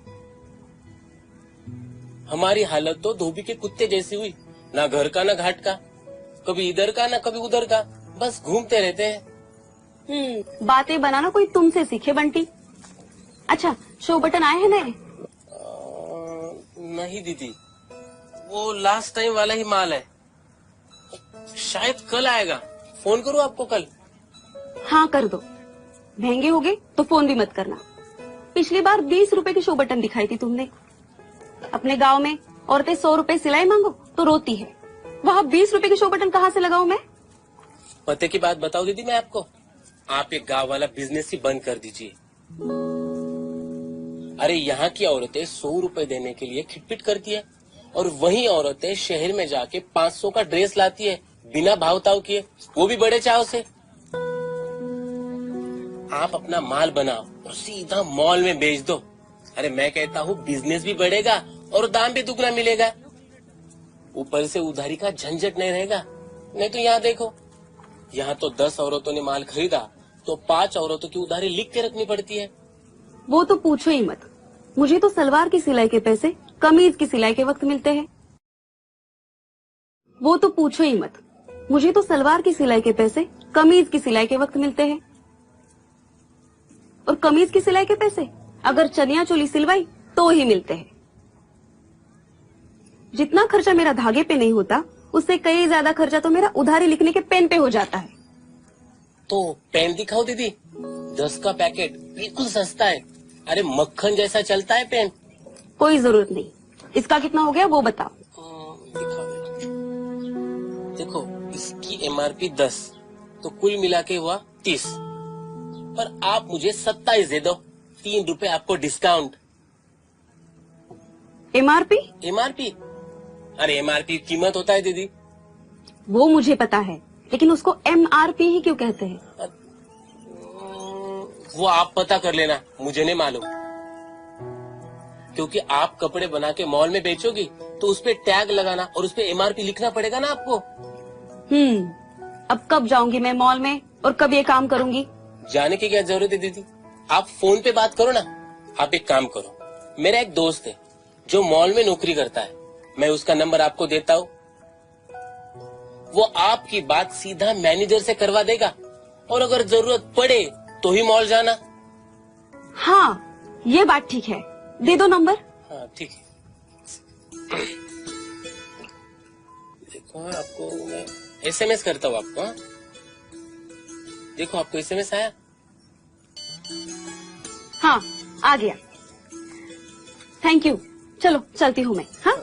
हमारी हालत तो धोबी के कुत्ते जैसी हुई, ना घर का ना घाट का, कभी इधर का ना कभी उधर का, बस घूमते रहते हैं। बातें बनाना कोई तुमसे सीखे बंटी। अच्छा, शो बटन आए हैं नए? नहीं दीदी, वो लास्ट टाइम वाला ही माल है, शायद कल आएगा। फोन करूँ आपको कल? हाँ कर दो, महंगे हो गए तो फोन भी मत करना। पिछली बार 20 रुपए की शो बटन दिखाई थी तुमने। अपने गांव में औरतें 100 रुपए सिलाई मांगो तो रोती है, वहाँ 20 रुपए की शो बटन कहाँ से लगाऊं मैं? पते की बात बताओ दीदी मैं आपको, आप एक गांव वाला बिजनेस ही बंद कर दीजिए। अरे यहाँ की औरतें 100 रुपए देने के लिए खिटपिट करती है, और वही औरतें शहर में जाके 500 का ड्रेस लाती है बिना भाव-ताव किए, वो भी बड़े चाव से। आप अपना माल बनाओ और सीधा मॉल में बेच दो। अरे मैं कहता हूँ बिजनेस भी बढ़ेगा और दाम भी दुगना मिलेगा, ऊपर से उधारी का झंझट नहीं रहेगा। नहीं तो यहाँ देखो, यहाँ तो 10 औरतों ने माल खरीदा तो 5 औरतों की उधारी लिख के रखनी पड़ती है। वो तो पूछो ही मत, मुझे तो सलवार की सिलाई के पैसे कमीज की सिलाई के वक्त मिलते हैं। वो तो पूछो ही मत, मुझे तो सलवार की सिलाई के पैसे कमीज की सिलाई के वक्त मिलते हैं, और कमीज की सिलाई के पैसे अगर चनिया चोली सिलवाई तो ही मिलते हैं। जितना खर्चा मेरा धागे पे नहीं होता, उससे कई ज्यादा खर्चा तो मेरा उधारी लिखने के पेन पे हो जाता है। तो पेन दिखाओ दीदी, 10 का पैकेट बिल्कुल सस्ता है। अरे मक्खन जैसा चलता है पेन। कोई जरूरत नहीं, इसका कितना हो गया वो बताओ। देखो इसकी एमआरपी 10, तो कुल मिला के हुआ 30, पर आप मुझे 27 दे दो, 3 रुपए आपको डिस्काउंट। एमआरपी? एमआरपी? अरे एमआरपी कीमत होता है दीदी। वो मुझे पता है, लेकिन उसको एमआरपी ही क्यों कहते हैं? वो आप पता कर लेना, मुझे नहीं मालूम। क्योंकि आप कपड़े बना के मॉल में बेचोगी तो उस पे टैग लगाना और उस पे एमआरपी लिखना पड़ेगा ना आपको। अब कब जाऊंगी मैं मॉल में और कब ये काम करूंगी? जाने की क्या जरूरत है दीदी, आप फोन पे बात करो ना, आप एक काम करो, मेरा एक दोस्त है जो मॉल में नौकरी करता है, मैं उसका नंबर आपको देता हूँ। वो आपकी बात सीधा मैनेजर से करवा देगा और अगर जरूरत पड़े तो ही मॉल जाना। हाँ, ये बात ठीक है, दे दो नंबर। हाँ ठीक है। देखो आपको मैं SMS करता हूँ आपको। हाँ? देखो आपको SMS आया? हाँ, आ गया। Thank you. चलो चलती हूँ मैं। हाँ,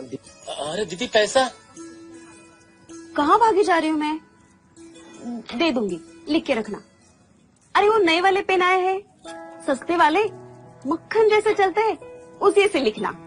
अरे दीदी पैसा? कहाँ भागी जा रही हूँ मैं? दे दूंगी, लिख के रखना। अरे वो नए वाले पेन आए हैं, सस्ते वाले, मक्खन जैसे चलते हैं, उसी से लिखना।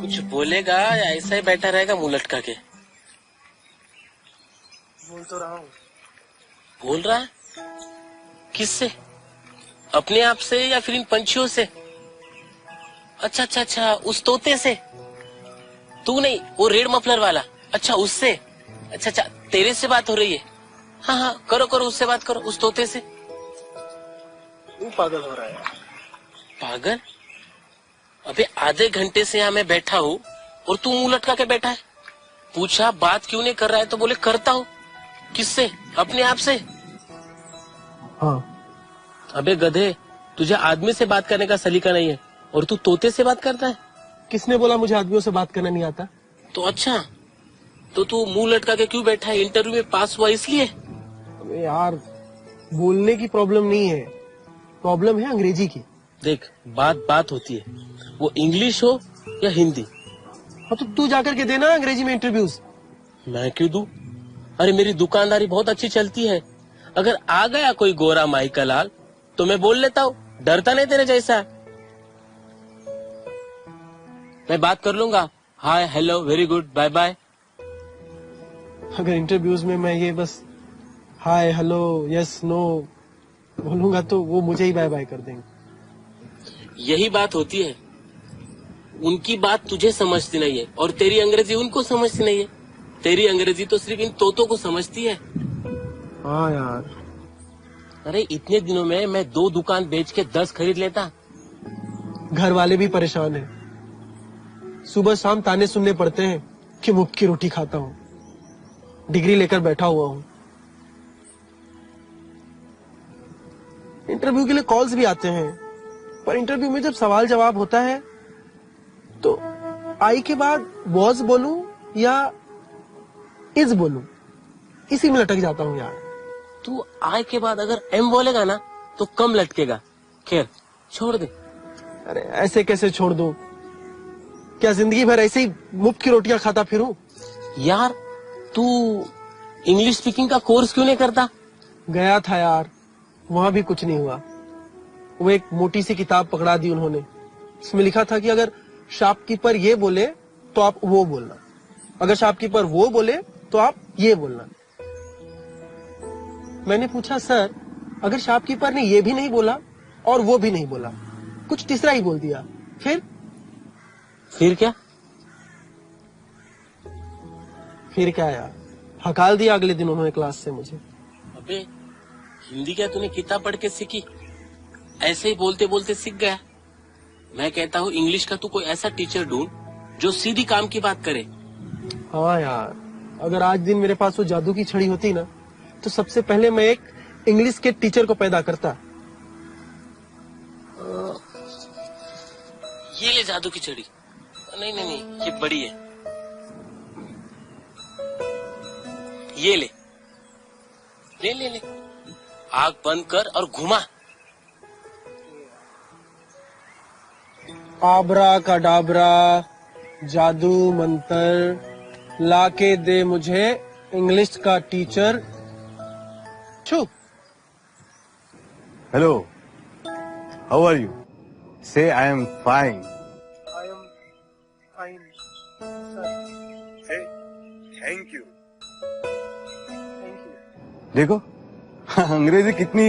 कुछ बोलेगा या ऐसा ही बैठा रहेगा मुंह लटका के? बोल तो रहा हूँ। बोल रहा है? किससे? अपने आप से या फिर इन पंछियों से? अच्छा अच्छा अच्छा, उस तोते से? तू नहीं, वो रेड मफलर वाला। अच्छा उससे? अच्छा अच्छा, तेरे से बात हो रही है? हाँ हाँ, करो करो, उससे बात करो, उस तोते से। तू पागल हो रहा है। पागल? अबे आधे घंटे से यहाँ मैं बैठा हूँ और तू मुंह लटका के बैठा है। पूछा बात क्यों नहीं कर रहा है तो बोले करता हूँ। किससे? अपने आप से? हाँ। अबे गधे, तुझे आदमी से बात करने का सलीका नहीं है और तू तोते से बात करता है। किसने बोला मुझे आदमियों से बात करना नहीं आता? तो अच्छा, तो तू मुंह लटका के क्यों बैठा है? इंटरव्यू में पास हुआ इसलिए? अबे यार, बोलने की प्रॉब्लम नहीं है, प्रॉब्लम है अंग्रेजी की। देख, बात होती है, वो इंग्लिश हो या हिंदी। हाँ तो तू जाकर के देना अंग्रेजी में इंटरव्यूज। मैं क्यों दूं? अरे मेरी दुकानदारी बहुत अच्छी चलती है। अगर आ गया कोई गोरा माई का लाल तो मैं बोल लेता हूँ, डरता नहीं तेरे जैसा। मैं बात कर लूंगा, hi hello very good bye bye. अगर इंटरव्यूज में मैं ये बस हाय हेलो यस नो बोलूंगा तो वो मुझे ही बाय बाय कर देंगे। यही बात होती है, उनकी बात तुझे समझती नहीं है और तेरी अंग्रेजी उनको समझती नहीं है। तेरी अंग्रेजी तो सिर्फ इन तोतों को समझती है। हाँ यार। अरे इतने दिनों में मैं 2 दुकान बेच के 10 खरीद लेता। घर वाले भी परेशान हैं, सुबह शाम ताने सुनने पड़ते हैं कि मुफ्त की रोटी खाता हूँ, डिग्री लेकर बैठा हुआ हूँ। इंटरव्यू के लिए कॉल्स भी आते हैं, पर इंटरव्यू में जब सवाल जवाब होता है तो आई के बाद वॉज बोलूं या इज बोलूं, इसी में लटक जाता हूँ यार। तू आई के बाद अगर एम बोलेगा ना तो कम लटकेगा। खैर छोड़ दे। अरे ऐसे कैसे छोड़ दूं? क्या जिंदगी भर ऐसे ही मुफ्त की रोटियां खाता फिरूं? यार तू इंग्लिश स्पीकिंग का कोर्स क्यों नहीं करता? गया था यार, वहां भी कुछ नहीं हुआ। वो एक मोटी सी किताब पकड़ा दी उन्होंने, इसमें लिखा था कि अगर शॉपकीपर ये बोले तो आप वो बोलना, अगर शॉपकीपर वो बोले तो आप ये बोलना। मैंने पूछा सर, अगर शॉपकीपर ने ये भी नहीं बोला और वो भी नहीं बोला, कुछ तीसरा ही बोल दिया, फिर क्या? फिर क्या यार, हकाल दिया अगले दिन उन्होंने क्लास से मुझे। अबे हिंदी क्या तूने किताब पढ़ के सीखी? ऐसे ही बोलते बोलते सीख गया। मैं कहता हूँ इंग्लिश का तू कोई ऐसा टीचर ढूंढ जो सीधी काम की बात करे। हाँ यार, अगर आज दिन मेरे पास वो जादू की छड़ी होती ना तो सबसे पहले मैं एक इंग्लिश के टीचर को पैदा करता। ये ले जादू की छड़ी। नहीं नहीं नहीं, ये बड़ी है। ये ले, ले ले ले, आग बंद कर और घुमा। आबरा कडाबरा, जादू मंतर, लाके दे मुझे इंग्लिश का टीचर। छू। Hello, how are you? Say I am fine. I am fine, sir. Say thank you. Thank you. देखो अंग्रेजी कितनी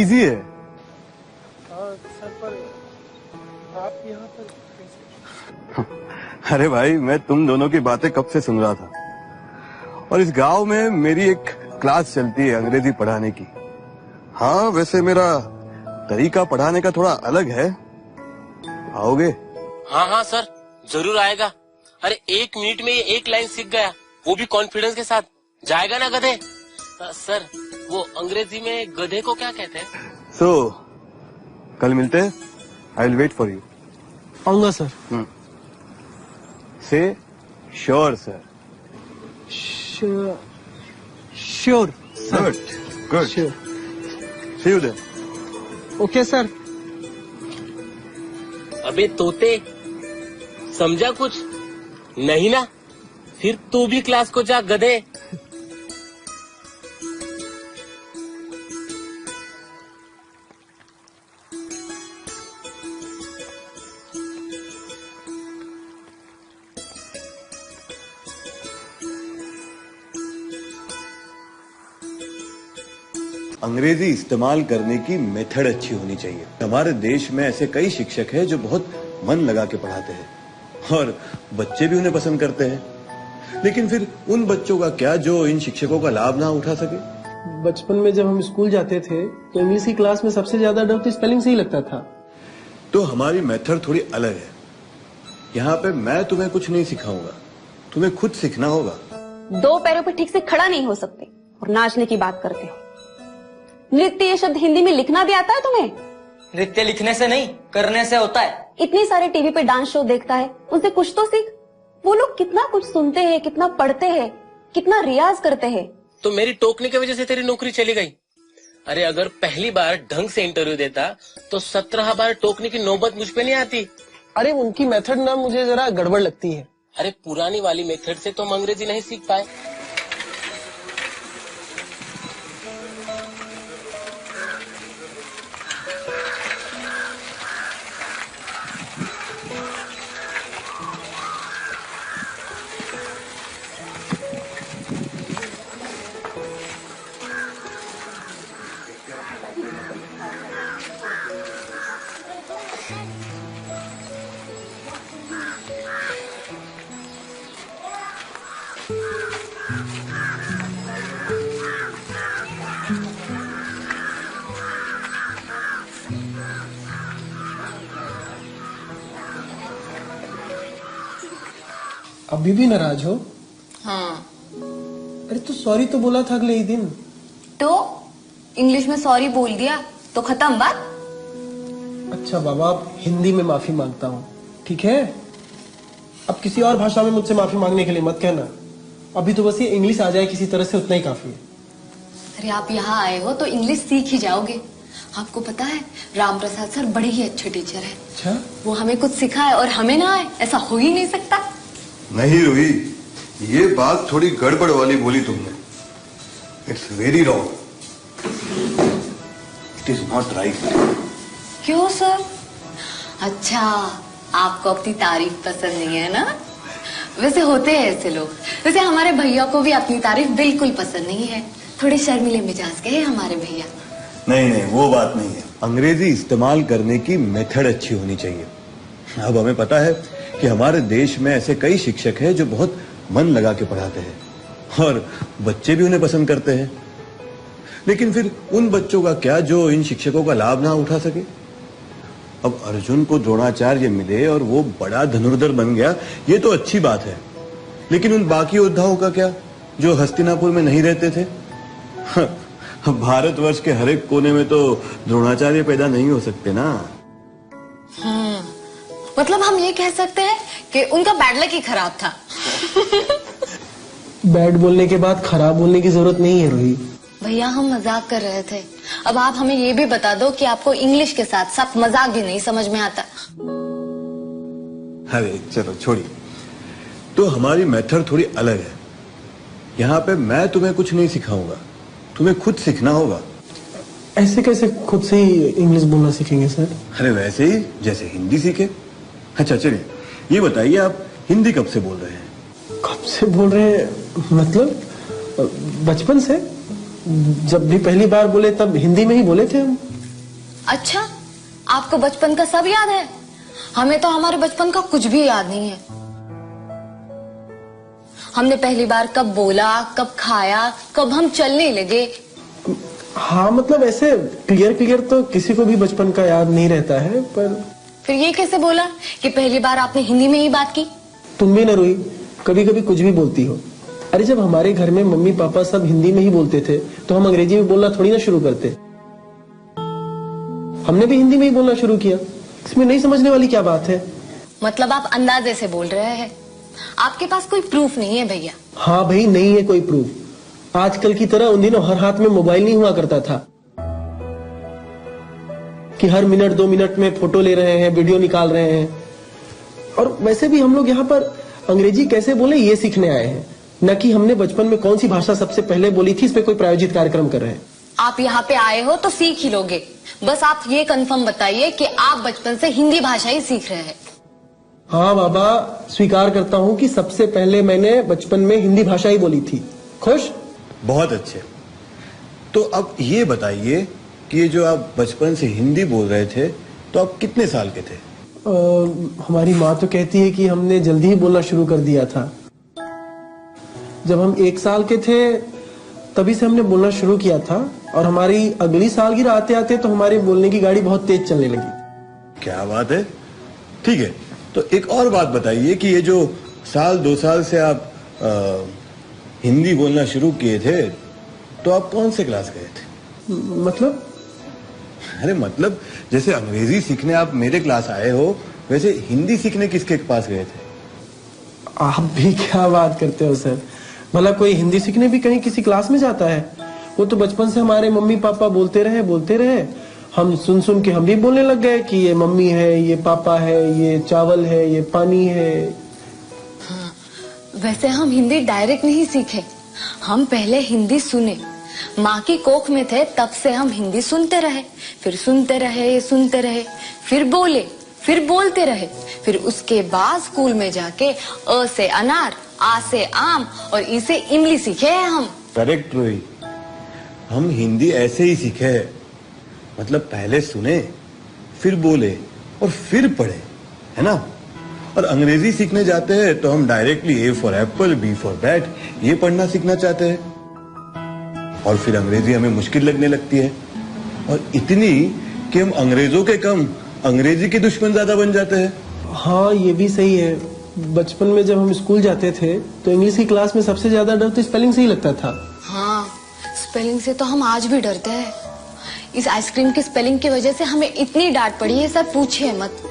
इजी है। हाँ सर, पर आप यहाँ पर कैसे? अरे भाई, मैं तुम दोनों की बातें कब से सुन रहा था। और इस गांव में मेरी एक क्लास चलती है अंग्रेजी पढ़ाने की। हाँ, वैसे मेरा तरीका पढ़ाने का थोड़ा अलग है। आओगे? हाँ हाँ सर, जरूर आएगा। अरे 1 मिनट में ये 1 लाइन सीख गया, वो भी कॉन्फिडेंस के साथ। जाएगा ना गधे? सर, वो अंग्रेजी में गधे को क्या कहते हैं? कल मिलते हैं। I will wait for you. आऊंगा सर। से sure sir. Sure. Good good. Sure. See you then. Okay sir. अबे तोते, समझा कुछ नहीं ना? फिर तू भी क्लास को जा गधे। अंग्रेजी इस्तेमाल करने की मेथड अच्छी होनी चाहिए। हमारे देश में ऐसे कई शिक्षक हैं जो बहुत मन लगा के पढ़ाते हैं और बच्चे भी उन्हें पसंद करते हैं। लेकिन फिर उन बच्चों का क्या जो इन शिक्षकों का लाभ ना उठा सके? बचपन में जब हम स्कूल जाते थे तो इंग्लिश की क्लास में सबसे ज्यादा डर तो स्पेलिंग से ही लगता था। तो हमारी मेथड थोड़ी अलग है। यहाँ पे मैं तुम्हें कुछ नहीं सिखाऊंगा, तुम्हें खुद सीखना होगा। 2 पैरों पर ठीक से खड़ा नहीं हो सकते और नाचने की बात करते हो। नृत्य ये शब्द हिंदी में लिखना भी आता है तुम्हें? नृत्य लिखने से नहीं, करने से होता है। इतनी सारे टीवी पे डांस शो देखता है, उनसे कुछ तो सीख। वो लोग कितना कुछ सुनते हैं, कितना पढ़ते हैं, कितना रियाज करते हैं। तो मेरी टोकने की वजह से तेरी नौकरी चली गई। अरे अगर पहली बार ढंग से इंटरव्यू देता तो 17 बार टोकने की नौबत मुझ पे नहीं आती। अरे उनकी मेथड ना मुझे जरा गड़बड़ लगती है। अरे पुरानी वाली मेथड से तुम अंग्रेजी नहीं सीख पाए। अभी भी नाराज हो? हाँ। अरे तो सॉरी तो बोला था अगले ही दिन। तो इंग्लिश में सॉरी बोल दिया तो खत्म बात। अच्छा बाबा, अब हिंदी में माफी मांगता हूँ, ठीक है? अब किसी और भाषा में मुझसे माफी मांगने के लिए मत कहना। अभी तो बस ये इंग्लिश आ जाए किसी तरह से, उतना ही काफी है। अरे आप यहाँ आए हो तो इंग्लिश सीख ही जाओगे। आपको पता है राम प्रसाद सर बड़े ही अच्छे टीचर हैं। अच्छा? वो हमें कुछ सिखाए और हमें ना आए, ऐसा हो ही नहीं सकता। नहीं रूही, ये बात थोड़ी गड़बड़ वाली बोली तुमने। It's very wrong. It is not right. क्यों सर? अच्छा, आपको अपनी तारीफ पसंद नहीं है ना? वैसे होते हैं ऐसे लोग। वैसे हमारे भैया को भी अपनी तारीफ बिल्कुल पसंद नहीं है। थोड़े शर्मीले मिजाज के हैं हमारे भैया। नहीं नहीं, वो बात नहीं है। अंग्रेजी इस्तेमाल करने की मेथड अच्छी होनी चाहिए। अब हमें पता है कि हमारे देश में ऐसे कई शिक्षक हैं जो बहुत मन लगा के पढ़ाते हैं और बच्चे भी उन्हें पसंद करते हैं। लेकिन फिर उन बच्चों का क्या जो इन शिक्षकों का लाभ ना उठा सके? अब अर्जुन को द्रोणाचार्य मिले और वो बड़ा धनुर्धर बन गया, ये तो अच्छी बात है। लेकिन उन बाकी योद्धाओं का क्या जो हस्तिनापुर में नहीं रहते थे? भारतवर्ष के हर एक कोने में तो द्रोणाचार्य पैदा नहीं हो सकते ना। मतलब हम ये कह सकते हैं कि उनका बैड लक ही खराब था। बैड बोलने के बाद खराब बोलने की जरूरत नहीं है रूही। भैया हम मजाक कर रहे थे। अब आप हमें ये भी बता दो कि आपको इंग्लिश के साथ साथ मजाक भी नहीं समझ में आता। अरे चलो छोड़िए, तो हमारी मेथड थोड़ी अलग है। यहाँ पे मैं तुम्हें कुछ नहीं सिखाऊंगा, तुम्हें खुद सीखना होगा। ऐसे कैसे खुद से ही इंग्लिश बोलना सीखेंगे सर? अरे वैसे ही जैसे हिंदी सीखे। अच्छा चलिए ये बताइए, आप हिंदी कब से बोल रहे हैं? कब से बोल रहे हैं मतलब? बचपन से। जब भी पहली बार बोले तब हिंदी में ही बोले थे हम। अच्छा, आपको बचपन का सब याद है? हमें तो हमारे बचपन का कुछ भी याद नहीं है। हमने पहली बार कब बोला, कब खाया, कब हम चलने लगे। हाँ मतलब ऐसे क्लियर तो किसी को भी बचपन का याद नहीं रहता है, पर फिर ये कैसे बोला कि पहली बार आपने हिंदी में ही बात की? तुम भी ना रोई, कभी कभी कुछ भी बोलती हो। अरे जब हमारे घर में मम्मी पापा सब हिंदी में ही बोलते थे तो हम अंग्रेजी में बोलना थोड़ी ना शुरू करते। हमने भी हिंदी में ही बोलना शुरू किया, इसमें नहीं समझने वाली क्या बात है? मतलब आप अंदाजे से बोल रहे हैं, आपके पास कोई प्रूफ नहीं है भैया? हाँ भाई, नहीं है कोई प्रूफ। आजकल की तरह उन दिनों हर हाथ में मोबाइल नहीं हुआ करता था कि हर मिनट 2 मिनट में फोटो ले रहे हैं, वीडियो निकाल रहे हैं। और वैसे भी हम लोग यहाँ पर अंग्रेजी कैसे बोले ये सीखने आए हैं, न कि हमने बचपन में कौन सी भाषा सबसे पहले बोली थी इस पे कोई प्रायोजित कार्यक्रम कर रहे हैं। आप यहाँ पे आए हो तो सीख ही लोगे। बस आप ये कंफर्म बताइए कि आप बचपन से हिंदी भाषा ही सीख रहे हैं। हाँ बाबा, स्वीकार करता हूँ कि सबसे पहले मैंने बचपन में हिंदी भाषा ही बोली थी। खुश? बहुत अच्छे। तो अब ये बताइए कि ये जो आप बचपन से हिंदी बोल रहे थे तो आप कितने साल के थे? हमारी माँ तो कहती है कि हमने जल्दी ही बोलना शुरू कर दिया था। जब हम 1 साल के थे तभी से हमने बोलना शुरू किया था, और हमारी अगली सालगिरह आते आते तो हमारे बोलने की गाड़ी बहुत तेज चलने लगी। क्या बात है। ठीक है, तो एक और बात बताइए कि ये जो 1-2 साल से आप हिंदी बोलना शुरू किए थे तो आप कौन से क्लास गए थे? मतलब? अरे मतलब जैसे अंग्रेजी सीखने आप मेरे क्लास आए हो, वैसे हिंदी सीखने किसके पास गए थे? आप भी क्या बात करते हो सर, भला कोई हिंदी सीखने भी कहीं किसी क्लास में जाता है? वो तो बचपन से हमारे मम्मी पापा बोलते रहे, हम सुन सुन के हम भी बोलने लग गए कि ये मम्मी है, ये पापा है, ये चावल है, ये पानी है। हाँ, वैसे हम हिंदी डायरेक्ट नहीं सीखे, हम पहले हिंदी सुने। माँ की कोख में थे तब से हम हिंदी सुनते रहे, फिर सुनते रहे, फिर बोले, फिर बोलते रहे, फिर उसके बाद स्कूल में जाके अ से अनार, आ से आम और ई से इमली सीखे हैं हम। करेक्ट रोही, हम हिंदी ऐसे ही सीखे हैं। मतलब पहले सुने, फिर बोले और फिर पढ़े, है ना? और अंग्रेजी सीखने जाते हैं तो हम directly A for apple, B for bat ये पढ़ना सीखना चाहते हैं, और फिर अंग्रेजी हमें मुश्किल लगने लगती है, और इतनी कि हम अंग्रेजों के कम अंग्रेजी के दुश्मन ज्यादा बन जाते हैं। हाँ ये भी सही है। बचपन में जब हम स्कूल जाते थे तो इंग्लिश की क्लास में सबसे ज्यादा डर तो स्पेलिंग से ही लगता था। हाँ, स्पेलिंग से तो हम आज भी डरते हैं। इस आइसक्रीम की स्पेलिंग की वजह से हमें इतनी डांट पड़ी है सर, पूछिए मत।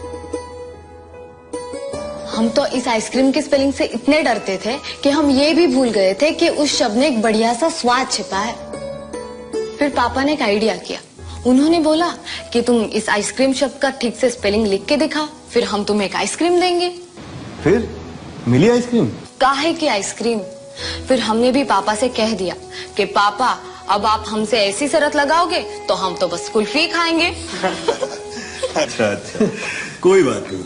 हम तो इस आइसक्रीम की स्पेलिंग से इतने डरते थे कि हम ये भी भूल गए थे कि उस शब्द में एक बढ़िया सा स्वाद छिपा है। फिर पापा ने एक आइडिया किया, उन्होंने बोला कि तुम इस आइसक्रीम शब्द का ठीक से स्पेलिंग लिख के दिखाओ, फिर हम तुम्हें एक आइसक्रीम देंगे। फिर मिली आइसक्रीम? काहे की आइसक्रीम? फिर हमने भी पापा से कह दिया कि पापा अब आप हमसे ऐसी शर्त लगाओगे तो हम तो बस कुल्फी खाएंगे। अच्छा, कोई बात नहीं।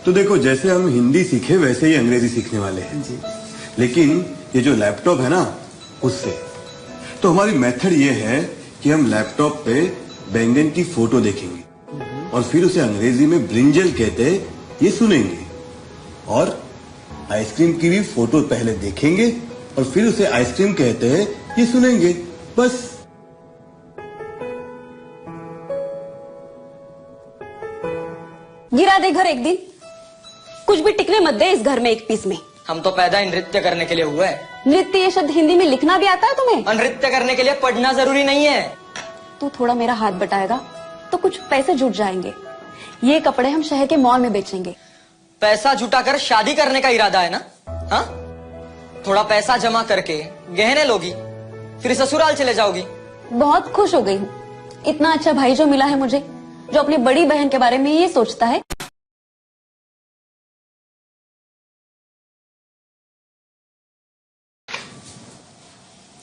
तो देखो, जैसे हम हिंदी सीखे वैसे ही अंग्रेजी सीखने वाले हैं जी। लेकिन ये जो लैपटॉप है ना, उससे तो हमारी मेथड ये है कि हम लैपटॉप पे बैंगन की फोटो देखेंगे और फिर उसे अंग्रेजी में ब्रिंजल कहते हैं ये सुनेंगे, और आइसक्रीम की भी फोटो पहले देखेंगे और फिर उसे आइसक्रीम कहते हैं ये सुनेंगे, बस। गिरा दे घर एक दिन, कुछ भी टिकने मत दे इस घर में एक पीस में। हम तो पैदा ही नृत्य करने के लिए हुए हैं। नृत्य ये शब्द हिंदी में लिखना भी आता है तुम्हें? और नृत्य करने के लिए पढ़ना जरूरी नहीं है। तू थोड़ा मेरा हाथ बटाएगा तो कुछ पैसे जुट जाएंगे। ये कपड़े हम शहर के मॉल में बेचेंगे। पैसा जुटाकर शादी करने का इरादा है ना? हाँ, थोड़ा पैसा जमा करके गहने लोगी, फिर ससुराल चले जाओगी। बहुत खुश हो गई हूँ, इतना अच्छा भाई जो मिला है मुझे, जो अपनी बड़ी बहन के बारे में ये सोचता है।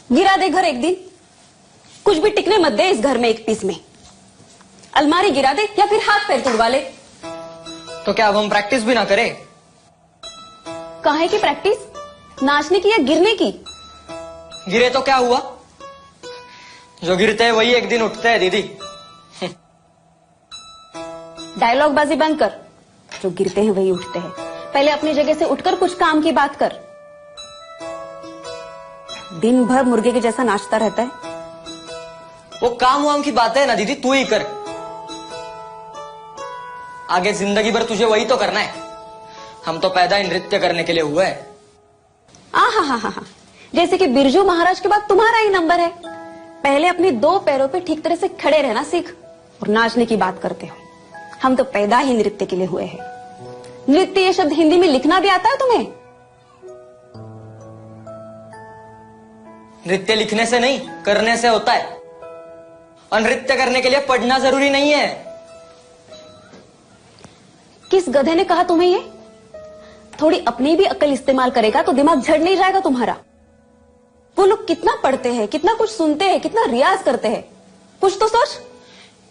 गिरा दे घर एक दिन, कुछ भी टिकने मत दे इस घर में एक पीस में। अलमारी गिरा दे या फिर हाथ पैर तोड़वा ले। तो क्या अब हम प्रैक्टिस भी ना करें? काहे की प्रैक्टिस? नाचने की या गिरने की? गिरे तो क्या हुआ, जो गिरते हैं वही एक दिन उठते हैं दीदी। डायलॉग बाजी बंद कर, जो गिरते हैं वही उठते हैं। पहले अपनी जगह से उठकर कुछ काम की बात कर। दिन भर मुर्गे के जैसा नाचता रहता है। वो काम वाम की बात है ना दीदी, तू ही कर। आगे जिंदगी भर तुझे वही तो करना है। हम तो पैदा ही नृत्य करने के लिए हुए हैं। हा, जैसे कि बिरजू महाराज के बाद तुम्हारा ही नंबर है। पहले अपने दो पैरों पे ठीक तरह से खड़े रहना सीख और नाचने की बात करते हो। हम तो पैदा ही नृत्य के लिए हुए हैं। नृत्य ये शब्द हिंदी में लिखना भी आता है तुम्हें? नृत्य लिखने से नहीं, करने से होता है। और नृत्य करने के लिए पढ़ना जरूरी नहीं है। किस गधे ने कहा तुम्हें ये? थोड़ी अपनी भी अक्ल इस्तेमाल करेगा तो दिमाग झड़ नहीं जाएगा तुम्हारा। वो लोग कितना पढ़ते हैं, कितना कुछ सुनते हैं, कितना रियाज करते हैं, कुछ तो सोच।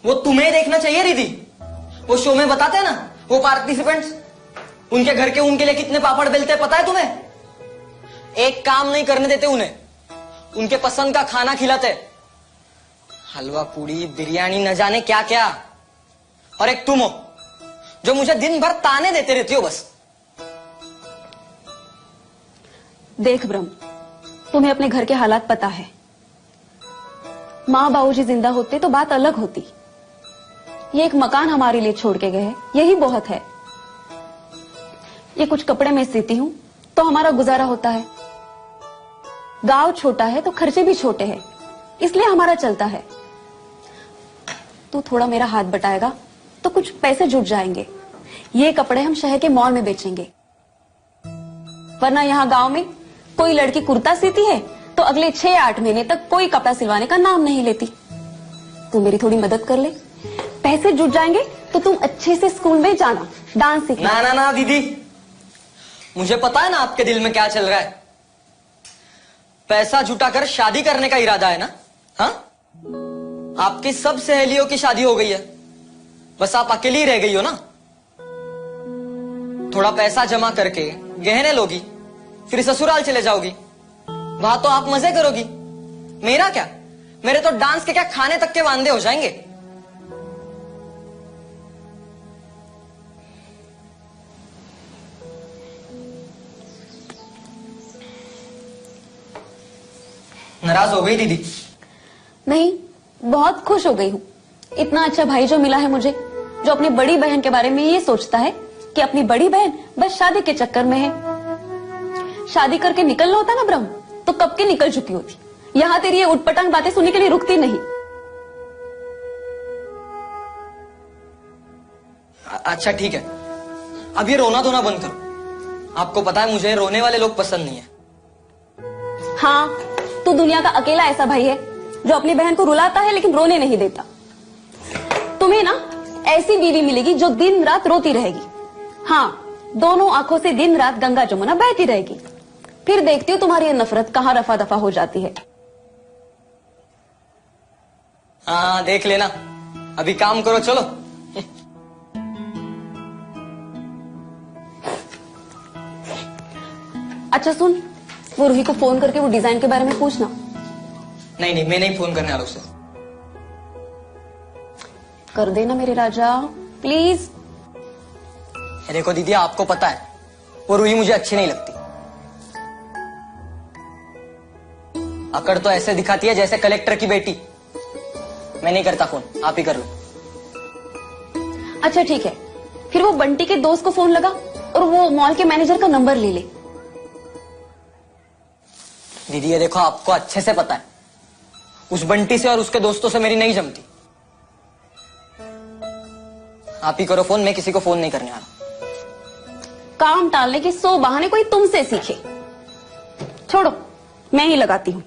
वो तुम्हें देखना चाहिए दीदी। वो शो में बताते हैं ना, वो पार्टिसिपेंट्स, उनके घर के उनके लिए कितने पापड़ बेलते हैं पता है तुम्हें? एक काम नहीं करने देते उन्हें, उनके पसंद का खाना खिलाते, हलवा पूड़ी बिरयानी न जाने क्या क्या। और एक तुम हो जो मुझे दिन भर ताने देते रहती हो बस। देख ब्रह्म, तुम्हें अपने घर के हालात पता है। माँ बाबूजी जिंदा होते तो बात अलग होती। ये एक मकान हमारे लिए छोड़ के गए हैं, यही बहुत है। ये कुछ कपड़े मैं सीती हूँ तो हमारा गुजारा होता है। गांव छोटा है तो खर्चे भी छोटे हैं, इसलिए हमारा चलता है। तू थोड़ा मेरा हाथ बटाएगा तो कुछ पैसे जुट जाएंगे। ये कपड़े हम शहर के मॉल में बेचेंगे। वरना यहाँ गांव में कोई लड़की कुर्ता सीती है तो अगले 6-8 महीने तक कोई कपड़ा सिलवाने का नाम नहीं लेती। तू मेरी थोड़ी मदद कर ले, पैसे जुट जाएंगे तो तुम अच्छे से स्कूल में जाना, डांस सीखना। ना ना ना दीदी, मुझे पता है ना आपके दिल में क्या चल रहा है। पैसा जुटाकर शादी करने का इरादा है ना? हाँ, आपकी सब सहेलियों की शादी हो गई है, बस आप अकेली ही रह गई हो ना। थोड़ा पैसा जमा करके गहने लोगी, फिर ससुराल चले जाओगी। वहां तो आप मजे करोगी। मेरा क्या, मेरे तो डांस के क्या खाने तक के वांदे हो जाएंगे। नाराज हो गई दीदी? नहीं, बहुत खुश हो गई हूँ। इतना अच्छा भाई जो मिला है मुझे, जो अपनी बड़ी बहन के बारे में ये सोचता है कि अपनी बड़ी बहन बस शादी के चक्कर में है। शादी करके निकलना होता ना ब्रह्म, तो कब की निकल चुकी होती। यहाँ तेरी ये उटपटांग बातें सुनने के लिए रुकती नहीं। अच्छा ठीक है, अब ये रोना धोना बंद करो। आपको पता है मुझे रोने वाले लोग पसंद नहीं है। हाँ, तू दुनिया का अकेला ऐसा भाई है जो अपनी बहन को रुलाता है लेकिन रोने नहीं देता। तुम्हें ना ऐसी बीवी मिलेगी जो दिन रात रोती रहेगी। हाँ, दोनों आंखों से दिन रात गंगा जमुना बहती रहेगी। फिर देखती हूँ तुम्हारी ये नफरत कहाँ रफा दफा हो जाती है। हाँ देख लेना, अभी काम करो चलो। अच्छा सुन, वो रूही को फोन करके वो डिजाइन के बारे में पूछना। नहीं नहीं, मैं नहीं फोन करने वाला उसे। कर देना मेरे राजा, प्लीज। देखो दीदी, आपको पता है वो रूही मुझे अच्छी नहीं लगती। अकड़ तो ऐसे दिखाती है जैसे कलेक्टर की बेटी। मैं नहीं करता फोन, आप ही कर लो। अच्छा ठीक है, फिर वो बंटी के दोस्त को फोन लगा और वो मॉल के मैनेजर का नंबर ले ले। दीदी ये देखो, आपको अच्छे से पता है उस बंटी से और उसके दोस्तों से मेरी नहीं जमती। आप ही करो फोन, मैं किसी को फोन नहीं करने वाला। काम टालने के 100 बहाने कोई तुमसे सीखे। छोड़ो, मैं ही लगाती हूँ।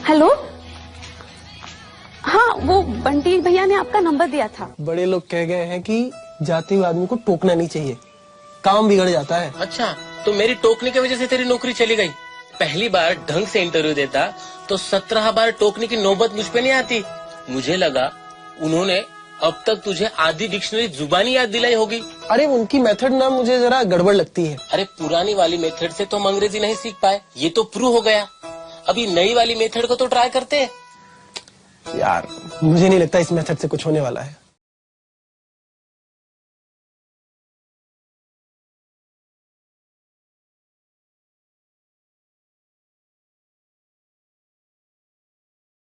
हेलो, हाँ वो बंटी भैया ने आपका नंबर दिया था। बड़े लोग कह गए हैं कि जाते हुए आदमी को टोकना नहीं चाहिए, काम बिगड़ जाता है। अच्छा, तो मेरी टोकने की वजह से तेरी नौकरी चली गई। पहली बार ढंग से इंटरव्यू देता तो 17 बार टोकने की नौबत मुझ पे नहीं आती। मुझे लगा उन्होंने अब तक तुझे आधी डिक्शनरी जुबानी याद दिलाई होगी। अरे उनकी मेथड ना मुझे जरा गड़बड़ लगती है। अरे पुरानी वाली मेथड से तो हम अंग्रेजी नहीं सीख पाए, ये तो प्रूव हो गया। अभी नई वाली मेथड को तो ट्राई करते हैं। यार मुझे नहीं लगता इस मेथड से कुछ होने वाला है।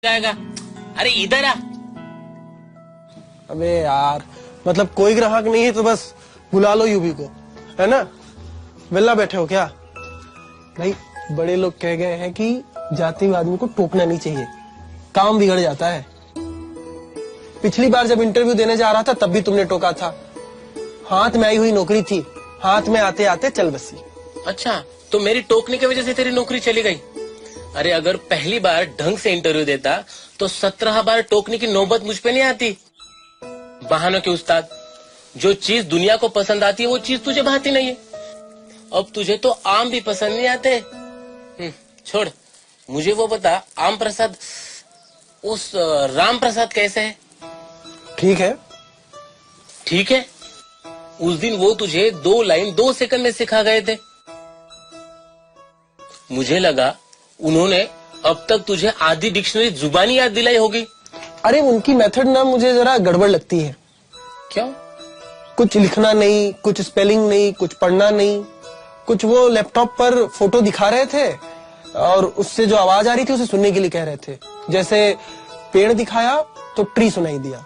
जाएगा। अरे इधर आ। अबे यार, मतलब कोई ग्राहक नहीं है तो बस बुला लो यूबी को, है ना? वेला बैठे हो क्या? भाई बड़े लोग कह गए हैं कि जाते हुए आदमी को टोकना नहीं चाहिए, काम बिगड़ जाता है। पिछली बार जब इंटरव्यू देने जा रहा था तब भी तुमने टोका था। हाथ में आई हुई नौकरी थी, हाथ में आते आते चल बसी। अच्छा, तो मेरी टोकने की वजह से तेरी नौकरी चली गई। अरे अगर पहली बार ढंग से इंटरव्यू देता तो 17 बार टोकने की नौबत मुझ पे नहीं आती। बहानों के उस्ताद, जो चीज दुनिया को पसंद आती है वो चीज तुझे भाती नहीं है। अब तुझे तो आम भी पसंद नहीं आते। छोड़, मुझे वो बता, आम प्रसाद उस राम प्रसाद कैसे है? ठीक है। ठीक है? उस दिन वो तुझे 2 लाइन 2 सेकंड में सिखा गए थे। मुझे लगा उन्होंने अब तक तुझे आधी डिक्शनरी जुबानी याद दिलाई होगी। अरे उनकी मेथड ना मुझे जरा गड़बड़ लगती है। क्यों? कुछ लिखना नहीं, कुछ स्पेलिंग नहीं, कुछ पढ़ना नहीं, कुछ वो लैपटॉप पर फोटो दिखा रहे थे और उससे जो आवाज आ रही थी उसे सुनने के लिए कह रहे थे। जैसे पेड़ दिखाया तो ट्री सुनाई दिया,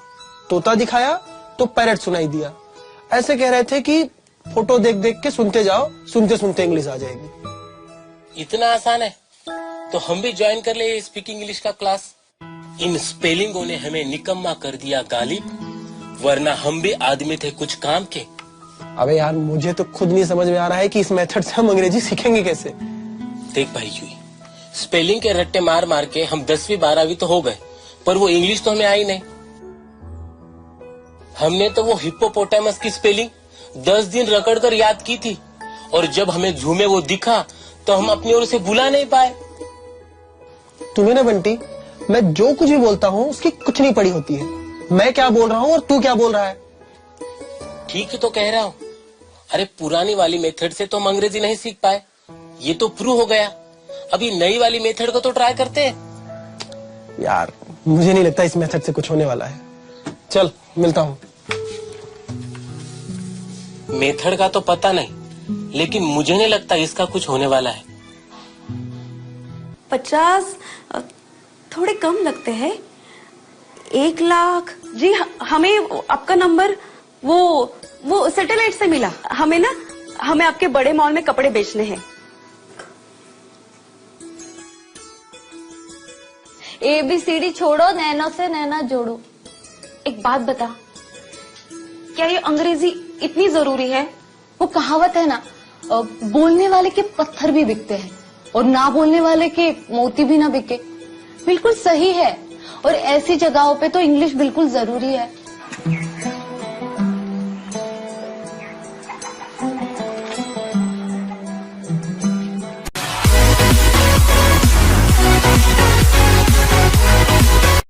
तोता दिखाया तो पैरट सुनाई दिया। ऐसे कह रहे थे कि फोटो देख देख के सुनते जाओ, सुनते सुनते इंग्लिश आ जाएगी। इतना आसान है तो हम भी ज्वाइन कर ले स्पीकिंग इंग्लिश का क्लास। इन स्पेलिंगों ने हमें निकम्मा कर दिया गालिब, वरना हम भी आदमी थे कुछ काम के। अबे यार मुझे तो खुद नहीं समझ में आ रहा है कि इस मेथड से हम अंग्रेजी सीखेंगे कैसे। देख भाई जुई, स्पेलिंग के रट्टे मार मार के हम 10वीं 12वीं तो हो गए, पर वो इंग्लिश तो हमें आई नहीं। हमने तो वो हिप्पोपोटामस की स्पेलिंग 10 दिन रगड़ कर याद की थी, और जब हमें झूमे वो दिखा तो हम अपनी ओर से बुला नहीं पाए। तुम्हें ना बंटी, मैं जो कुछ भी बोलता हूँ उसकी कुछ नहीं पड़ी होती है। मैं क्या बोल रहा हूँ और तू क्या बोल रहा है। ठीक ही तो कह रहा हूँ। अरे पुरानी वाली मेथड से तो हम अंग्रेजी नहीं सीख पाए, ये तो प्रूव हो गया। अभी नई वाली मेथड को तो ट्राई करते हैं। यार मुझे नहीं लगता इस मेथड से कुछ होने वाला है। चल मिलता हूँ। मेथड का तो पता नहीं, लेकिन मुझे नहीं लगता इसका कुछ होने वाला है। 50 थोड़े कम लगते हैं। 1 लाख जी, हमें आपका नंबर वो सैटेलाइट से मिला। हमें आपके बड़े मॉल में कपड़े बेचने हैं। ABCD छोड़ो, नैनो से नैना जोड़ो। एक बात बता, क्या ये अंग्रेजी इतनी जरूरी है? वो कहावत है ना, बोलने वाले के पत्थर भी बिकते हैं और ना बोलने वाले के मोती भी ना बिके। बिल्कुल सही है, और ऐसी जगहों पे तो इंग्लिश बिल्कुल जरूरी है।